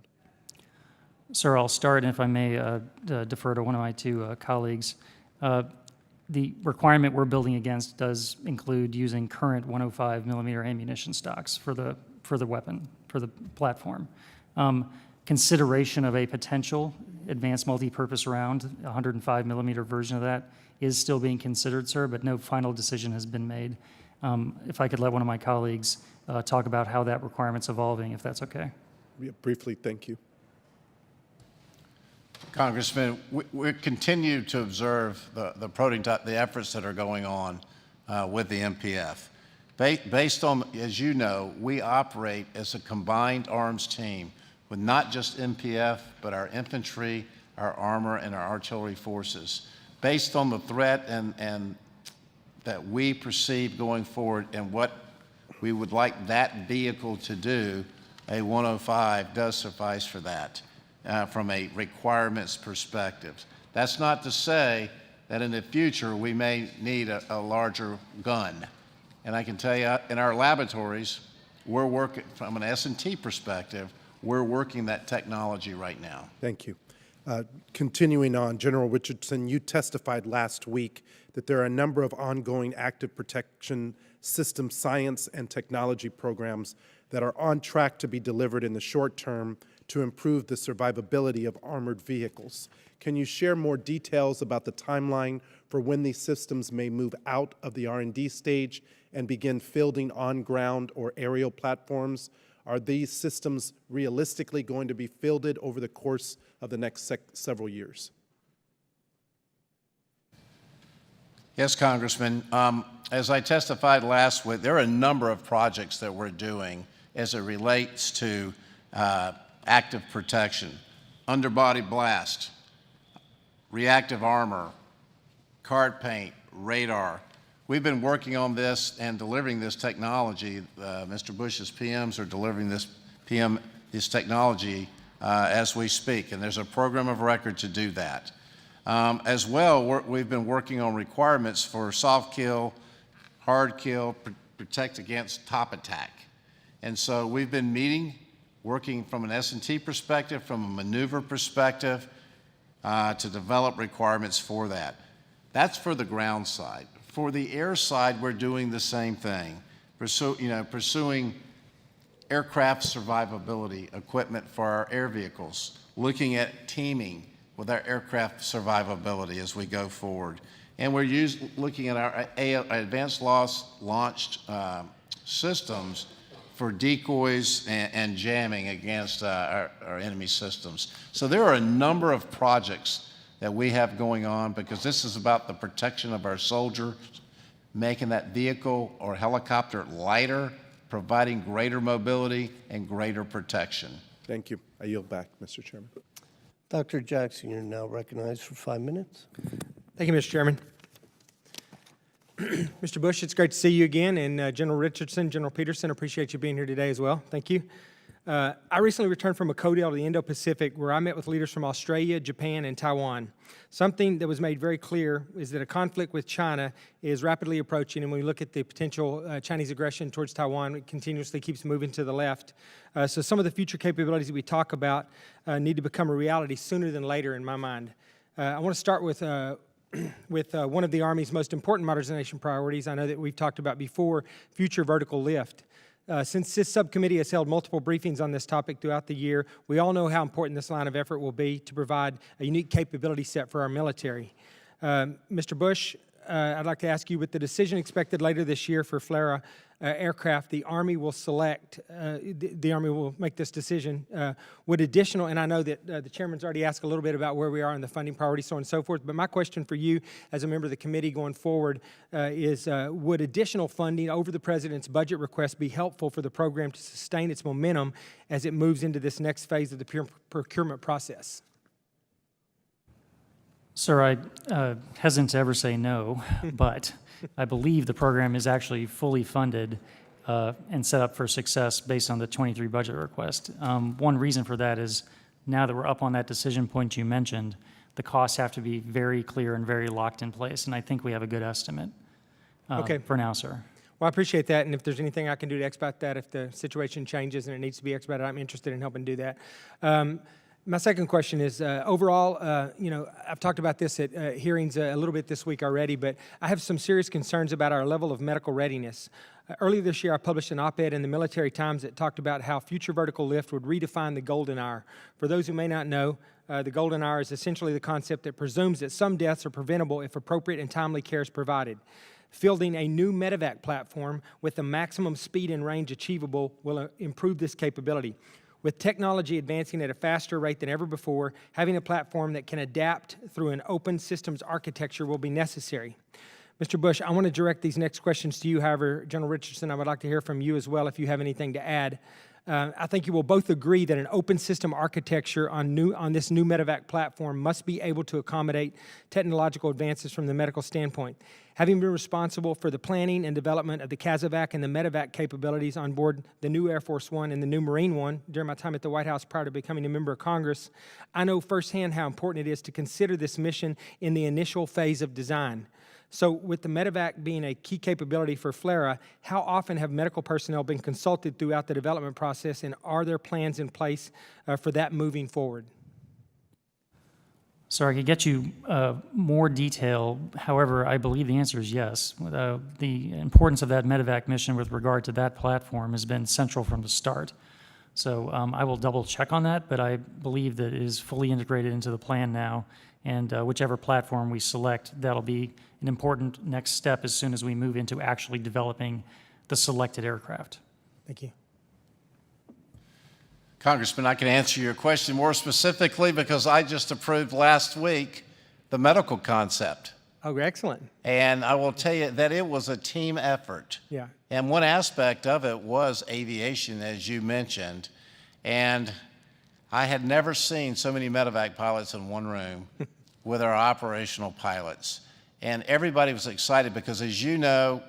Sir, I'll start, and if I may defer to one of my two colleagues. The requirement we're building against does include using current 105 millimeter ammunition stocks for the weapon, for the platform. Consideration of a potential advanced multi-purpose round, 105 millimeter version of that, is still being considered, sir, but no final decision has been made. If I could let one of my colleagues talk about how that requirement's evolving, if that's okay. Yeah, briefly, thank you. Congressman, we continue to observe the prototype, the efforts that are going on with the MPF. Based on, as you know, we operate as a combined arms team with not just MPF, but our infantry, our armor, and our artillery forces. Based on the threat and that we perceive going forward and what we would like that vehicle to do, a 105 does suffice for that from a requirements perspective. That's not to say that in the future we may need a larger gun. And I can tell you, in our laboratories, we're working from an S&T perspective, we're working that technology right now. Thank you. Continuing on, General Richardson, you testified last week that there are a number of ongoing active protection system science and technology programs that are on track to be delivered in the short term to improve the survivability of armored vehicles. Can you share more details about the timeline for when these systems may move out of the R&D stage and begin fielding on-ground or aerial platforms? Are these systems realistically going to be fielded over the course of the next several years? Yes, Congressman. As I testified last week, there are a number of projects that we're doing as it relates to active protection, underbody blast, reactive armor, card paint, radar. We've been working on this and delivering this technology. Mr. Bush's PMs are delivering this technology as we speak, and there's a program of record to do that. As well, we've been working on requirements for soft kill, hard kill, protect against top attack. And so we've been meeting, working from an S&T perspective, from a maneuver perspective, to develop requirements for that. That's for the ground side. For the air side, we're doing the same thing, pursuing aircraft survivability equipment for our air vehicles, looking at teaming with our aircraft survivability as we go forward. And we're looking at our advanced launched systems for decoys and jamming against our enemy systems. So there are a number of projects that we have going on because this is about the protection of our soldiers, making that vehicle or helicopter lighter, providing greater mobility and greater protection. Thank you. I yield back, Mr. Chairman. Dr. Jackson, you're now recognized for 5 minutes. Thank you, Mr. Chairman. Mr. Bush, it's great to see you again, and General Richardson, General Peterson, appreciate you being here today as well. Thank you. I recently returned from a CODEL to the Indo-Pacific, where I met with leaders from Australia, Japan, and Taiwan. Something that was made very clear is that a conflict with China is rapidly approaching, and when we look at the potential Chinese aggression towards Taiwan, it continuously keeps moving to the left. So some of the future capabilities that we talk about need to become a reality sooner than later, in my mind. I want to start with one of the Army's most important modernization priorities. I know that we've talked about before, future vertical lift. Since this subcommittee has held multiple briefings on this topic throughout the year, we all know how important this line of effort will be to provide a unique capability set for our military. Mr. Bush, I'd like to ask you, with the decision expected later this year for FLRAA aircraft, the Army will select, the Army will make this decision. Would additional, and I know that the Chairman's already asked a little bit about where we are in the funding priorities, so on and so forth, but my question for you as a member of the committee going forward is, would additional funding over the President's budget request be helpful for the program to sustain its momentum as it moves into this next phase of the procurement process? Sir, I hesitant to ever say no, but I believe the program is actually fully funded and set up for success based on the 23 budget request. One reason for that is now that we're up on that decision point you mentioned, the costs have to be very clear and very locked in place, and I think we have a good estimate for now, sir. Well, I appreciate that, and if there's anything I can do to expedite that, if the situation changes and it needs to be expedited, I'm interested in helping do that. My second question is, overall, you know, I've talked about this at hearings a little bit this week already, but I have some serious concerns about our level of medical readiness. Earlier this year, I published an op-ed in the Military Times that talked about how future vertical lift would redefine the golden hour. For those who may not know, the golden hour is essentially the concept that presumes that some deaths are preventable if appropriate and timely care is provided. Fielding a new medevac platform with the maximum speed and range achievable will improve this capability. With technology advancing at a faster rate than ever before, having a platform that can adapt through an open systems architecture will be necessary. Mr. Bush, I want to direct these next questions to you. However, General Richardson, I would like to hear from you as well if you have anything to add. I think you will both agree that an open system architecture on this new medevac platform must be able to accommodate technological advances from the medical standpoint. Having been responsible for the planning and development of the CASEVAC and the medevac capabilities on board the new Air Force One and the new Marine One during my time at the White House prior to becoming a member of Congress, I know firsthand how important it is to consider this mission in the initial phase of design. So with the medevac being a key capability for FLRAA, how often have medical personnel been consulted throughout the development process, and are there plans in place for that moving forward? Sir, I could get you more detail. However, I believe the answer is yes. The importance of that medevac mission with regard to that platform has been central from the start. So I will double check on that, but I believe that it is fully integrated into the plan now, and whichever platform we select, that'll be an important next step as soon as we move into actually developing the selected aircraft. Thank you. Congressman, I can answer your question more specifically because I just approved last week the medical concept. Oh, excellent. And I will tell you that it was a team effort. Yeah. And one aspect of it was aviation, as you mentioned. And I had never seen so many medevac pilots in one room with our operational pilots. And everybody was excited because, as you know,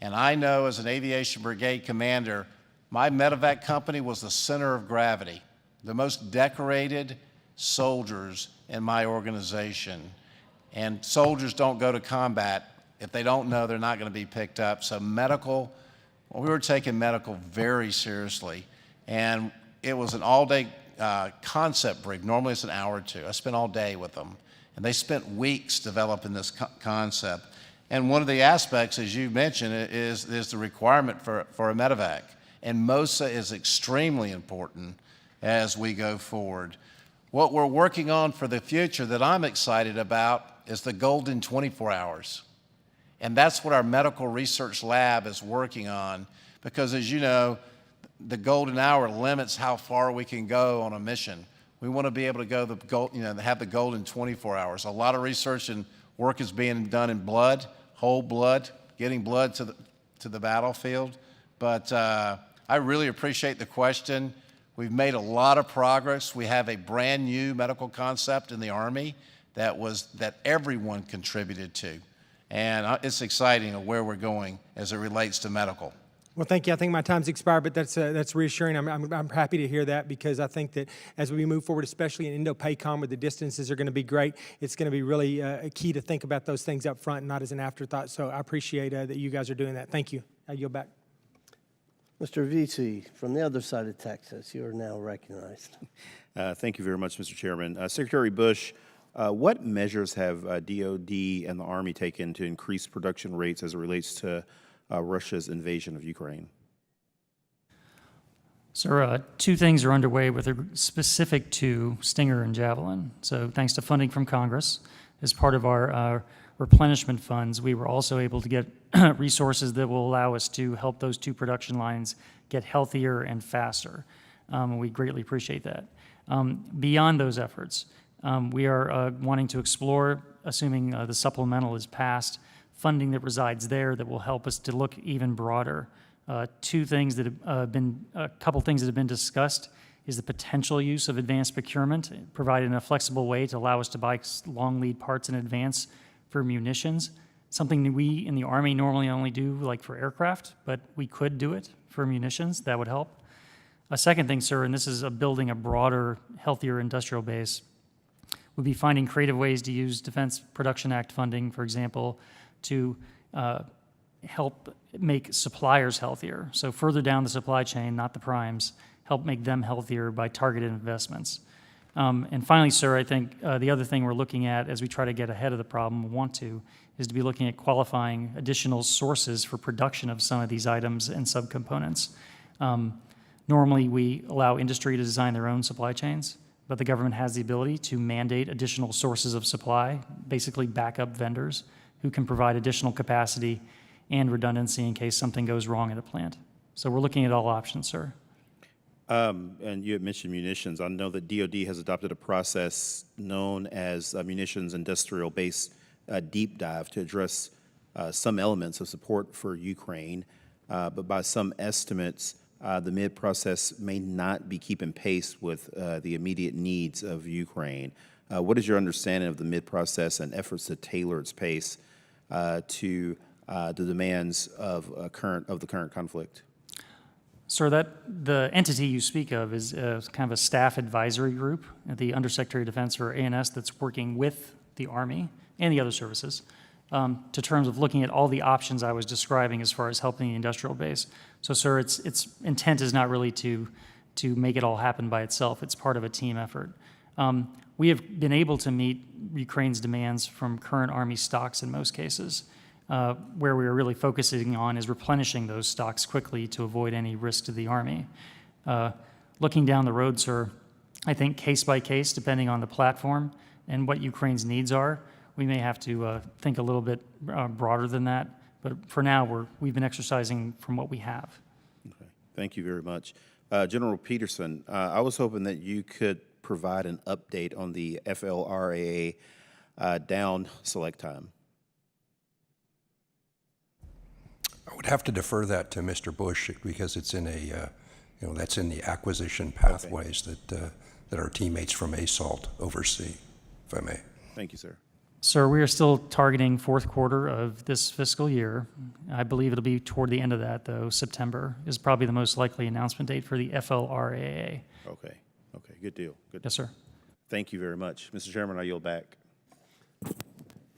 and I know as an aviation brigade commander, my medevac company was the center of gravity, the most decorated soldiers in my organization. And soldiers don't go to combat if they don't know they're not going to be picked up. So medical, well, we were taking medical very seriously. And it was an all-day concept brief. Normally it's an hour or two. I spent all day with them. And they spent weeks developing this concept. And one of the aspects, as you mentioned, is the requirement for a medevac. And MOSA is extremely important as we go forward. What we're working on for the future that I'm excited about is the golden 24 hours. And that's what our medical research lab is working on, because as you know, the golden hour limits how far we can go on a mission. We want to be able to go have the golden 24 hours. A lot of research and work is being done in blood, whole blood, getting blood to the battlefield. But I really appreciate the question. We've made a lot of progress. We have a brand new medical concept in the Army that everyone contributed to. And it's exciting of where we're going as it relates to medical. Well, thank you. I think my time's expired, but that's reassuring. I'm happy to hear that, because I think that as we move forward, especially in Indo-PACOM, where the distances are going to be great, it's going to be really key to think about those things up front, not as an afterthought. So I appreciate that you guys are doing that. Thank you. I yield back. Mr. Vesey, from the other side of Texas, you are now recognized. Thank you very much, Mr. Chairman. Secretary Bush, what measures have DOD and the Army taken to increase production rates as it relates to Russia's invasion of Ukraine? Sir, two things are underway specific to Stinger and Javelin. So thanks to funding from Congress, as part of our replenishment funds, we were also able to get resources that will allow us to help those two production lines get healthier and faster. We greatly appreciate that. Beyond those efforts, we are wanting to explore, assuming the supplemental is passed, funding that resides there that will help us to look even broader. A couple things that have been discussed is the potential use of advanced procurement, provided in a flexible way to allow us to buy long lead parts in advance for munitions, something that we in the Army normally only do like for aircraft, but we could do it for munitions. That would help. A second thing, sir, and this is building a broader, healthier industrial base, would be finding creative ways to use Defense Production Act funding, for example, to help make suppliers healthier. So further down the supply chain, not the primes, help make them healthier by targeted investments. And finally, sir, I think the other thing we're looking at as we try to get ahead of the problem, is to be looking at qualifying additional sources for production of some of these items and subcomponents. Normally, we allow industry to design their own supply chains, but the government has the ability to mandate additional sources of supply, basically backup vendors who can provide additional capacity and redundancy in case something goes wrong at a plant. So we're looking at all options, sir. And you had mentioned munitions. I know that DOD has adopted a process known as munitions industrial base deep dive to address some elements of support for Ukraine, but by some estimates, the mid-process may not be keeping pace with the immediate needs of Ukraine. What is your understanding of the mid-process and efforts to tailor its pace to the demands of the current conflict? Sir, the entity you speak of is kind of a staff advisory group at the Undersecretary of Defense, or ANS, that's working with the Army and the other services to terms of looking at all the options I was describing as far as helping the industrial base. So, sir, its intent is not really to make it all happen by itself. It's part of a team effort. We have been able to meet Ukraine's demands from current Army stocks in most cases. Where we are really focusing on is replenishing those stocks quickly to avoid any risk to the Army. Looking down the road, sir, I think case by case, depending on the platform and what Ukraine's needs are, we may have to think a little bit broader than that. But for now, we've been exercising from what we have. Okay. Thank you very much. General Peterson, I was hoping that you could provide an update on the FLRAA down select time. I would have to defer that to Mr. Bush because it's in that's in the acquisition pathways that our teammates from ASALT oversee, if I may. Thank you, sir. Sir, we are still targeting fourth quarter of this fiscal year. I believe it'll be toward the end of that, though. September is probably the most likely announcement date for the FLRAA. Okay. Okay. Good deal. Good. Yes, sir. Thank you very much. Mr. Chairman, I yield back.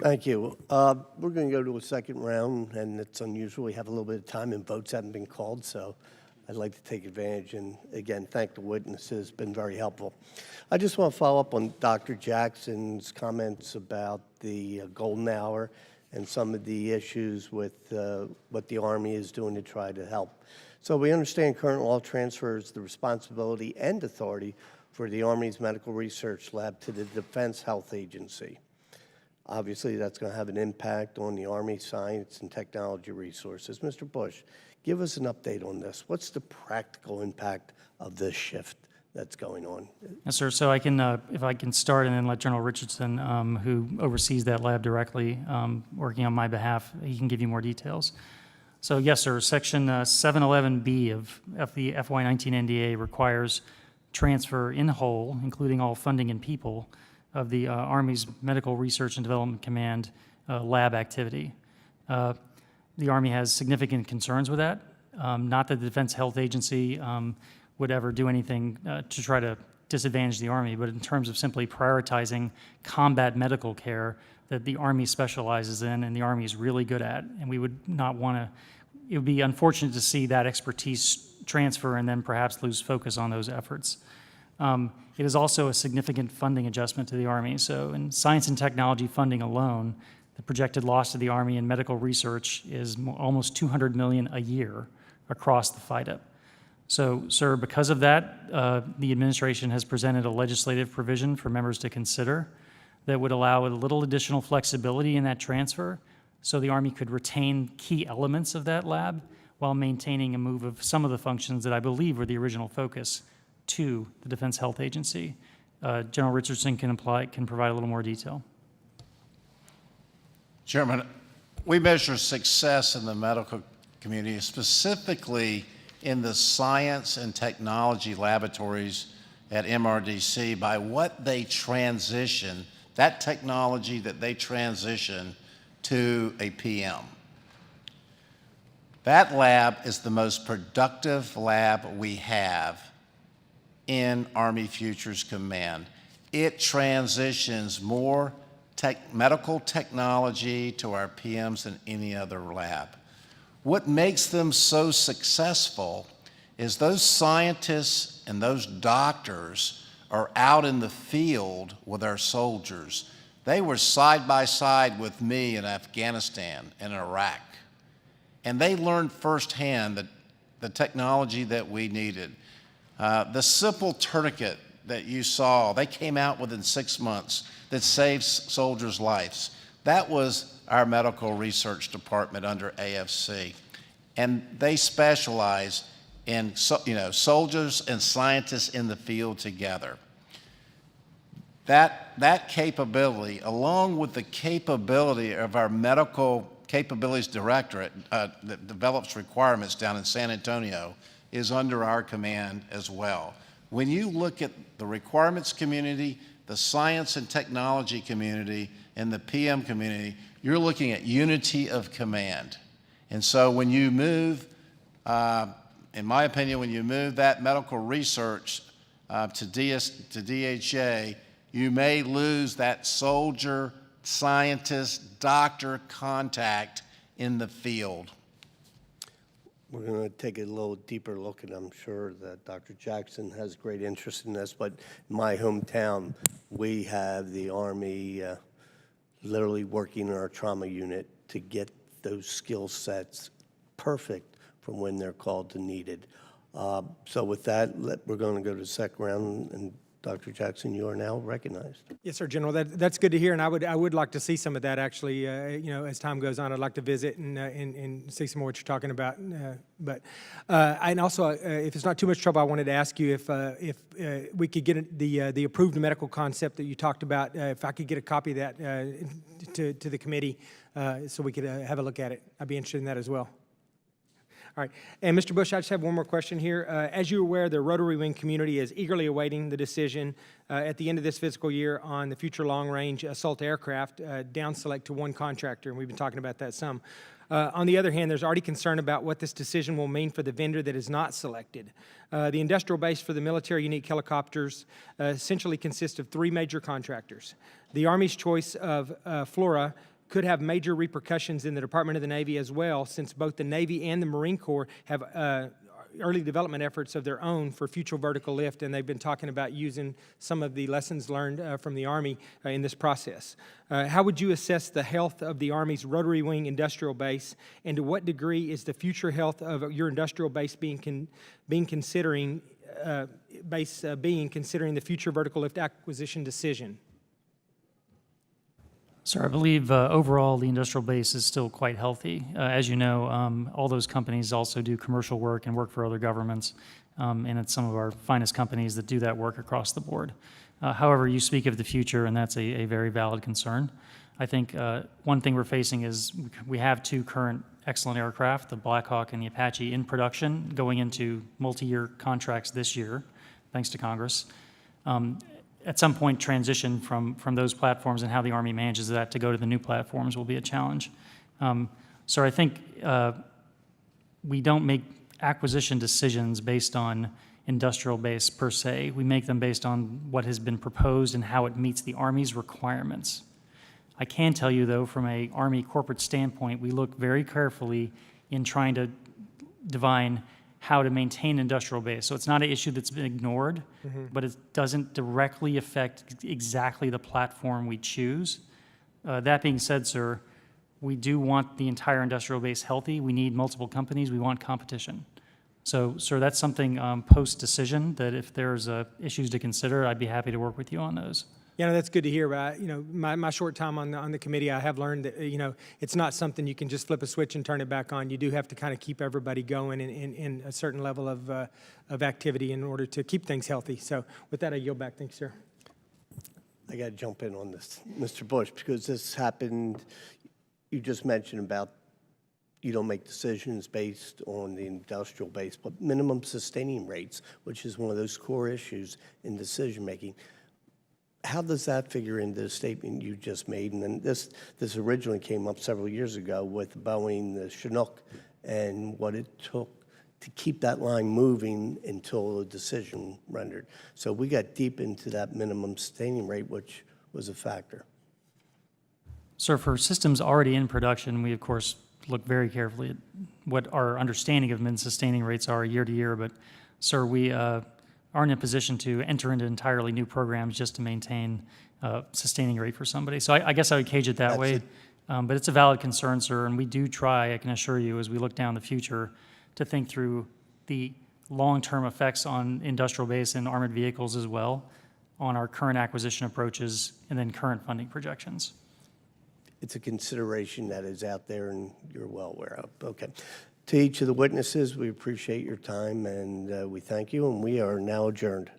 Thank you. We're going to go to a second round, and it's unusual. We have a little bit of time, and votes haven't been called, so I'd like to take advantage and, again, thank the witnesses. It's been very helpful. I just want to follow up on Dr. Jackson's comments about the golden hour and some of the issues with what the Army is doing to try to help. So we understand current law transfers the responsibility and authority for the Army's Medical Research Lab to the Defense Health Agency. Obviously, that's going to have an impact on the Army science and technology resources. Mr. Bush, give us an update on this. What's the practical impact of this shift that's going on? Yes, sir. So I can, if I can start and then let General Richardson, who oversees that lab directly, working on my behalf, he can give you more details. So yes, sir, Section 711B of the FY19 NDA requires transfer in whole, including all funding and people, of the Army's Medical Research and Development Command lab activity. The Army has significant concerns with that. Not that the Defense Health Agency would ever do anything to try to disadvantage the Army, but in terms of simply prioritizing combat medical care that the Army specializes in and the Army is really good at, and we would not want to, it would be unfortunate to see that expertise transfer and then perhaps lose focus on those efforts. It is also a significant funding adjustment to the Army. So in science and technology funding alone, the projected loss to the Army in medical research is almost $200 million a year across the FYDP. So, sir, because of that, the administration has presented a legislative provision for members to consider that would allow a little additional flexibility in that transfer so the Army could retain key elements of that lab while maintaining a move of some of the functions that I believe were the original focus to the Defense Health Agency. General Richardson can provide a little more detail. Chairman, we measure success in the medical community, specifically in the science and technology laboratories at MRDC, by what they transition, that technology that they transition to a PM. That lab is the most productive lab we have in Army Futures Command. It transitions more medical technology to our PMs than any other lab. What makes them so successful is those scientists and those doctors are out in the field with our soldiers. They were side by side with me in Afghanistan and Iraq, and they learned firsthand the technology that we needed. The simple tourniquet that you saw, they came out within 6 months that saved soldiers' lives. That was our medical research department under AFC. And they specialize in soldiers and scientists in the field together. That capability, along with the capability of our Medical Capabilities Directorate that develops requirements down in San Antonio, is under our command as well. When you look at the requirements community, the science and technology community, and the PM community, you're looking at unity of command. And so when you move, in my opinion, when you move that medical research to DHA, you may lose that soldier, scientist, doctor contact in the field. We're going to take a little deeper look, and I'm sure that Dr. Jackson has great interest in this, but in my hometown, we have the Army literally working in our trauma unit to get those skill sets perfect from when they're called to needed. So with that, we're going to go to the second round, and Dr. Jackson, you are now recognized. Yes, sir, General. That's good to hear, and I would like to see some of that actually. As time goes on, I'd like to visit and see some more what you're talking about. And also, if it's not too much trouble, I wanted to ask you if we could get the approved medical concept that you talked about. If I could get a copy of that to the committee, so we could have a look at it. I'd be interested in that as well. All right, and Mr. Bush, I just have one more question here. As you're aware, the rotary wing community is eagerly awaiting the decision at the end of this fiscal year on the future long-range assault aircraft down select to one contractor, and we've been talking about that some. On the other hand, there's already concern about what this decision will mean for the vendor that is not selected. The industrial base for the military unique helicopters essentially consists of 3 major contractors. The Army's choice of FLORA could have major repercussions in the Department of the Navy as well, since both the Navy and the Marine Corps have early development efforts of their own for future vertical lift, and they've been talking about using some of the lessons learned from the Army in this process. How would you assess the health of the Army's rotary wing industrial base, and to what degree is the future health of your industrial base considering the future vertical lift acquisition decision? Sir, I believe overall the industrial base is still quite healthy. As you know, all those companies also do commercial work and work for other governments, and it's some of our finest companies that do that work across the board. However, you speak of the future, and that's a very valid concern. I think one thing we're facing is we have 2 current excellent aircraft, the Black Hawk and the Apache, in production, going into multi-year contracts this year. thanks to Congress. At some point, transition from those platforms and how the Army manages that to go to the new platforms will be a challenge. So I think we don't make acquisition decisions based on industrial base per se. We make them based on what has been proposed and how it meets the Army's requirements. I can tell you, though, from an Army corporate standpoint, we look very carefully in trying to divine how to maintain industrial base. So it's not an issue that's been ignored, but it doesn't directly affect exactly the platform we choose. That being said, sir, we do want the entire industrial base healthy. We need multiple companies. We want competition. So, sir, that's something post-decision that if there's issues to consider, I'd be happy to work with you on those. Yeah, no, that's good to hear. But my short time on the committee, I have learned that it's not something you can just flip a switch and turn it back on. You do have to kind of keep everybody going in a certain level of activity in order to keep things healthy. So, with that, I yield back. Thanks, sir. I got to jump in on this, Mr. Bush, because this happened. You just mentioned about you don't make decisions based on the industrial base, but minimum sustaining rates, which is one of those core issues in decision making. How does that figure into the statement you just made? And then this originally came up several years ago with Boeing, the Chinook, and what it took to keep that line moving until a decision rendered. So we got deep into that minimum sustaining rate, which was a factor. Sir, for systems already in production, we, of course, look very carefully at what our understanding of min-sustaining rates are year to year. But, sir, we aren't in a position to enter into entirely new programs just to maintain sustaining rate for somebody. So I guess I would cage it that way. But it's a valid concern, sir, and we do try, I can assure you, as we look down the future, to think through the long-term effects on industrial base and armored vehicles as well, on our current acquisition approaches and then current funding projections. It's a consideration that is out there and you're well aware of. Okay. To each of the witnesses, we appreciate your time and we thank you, and we are now adjourned.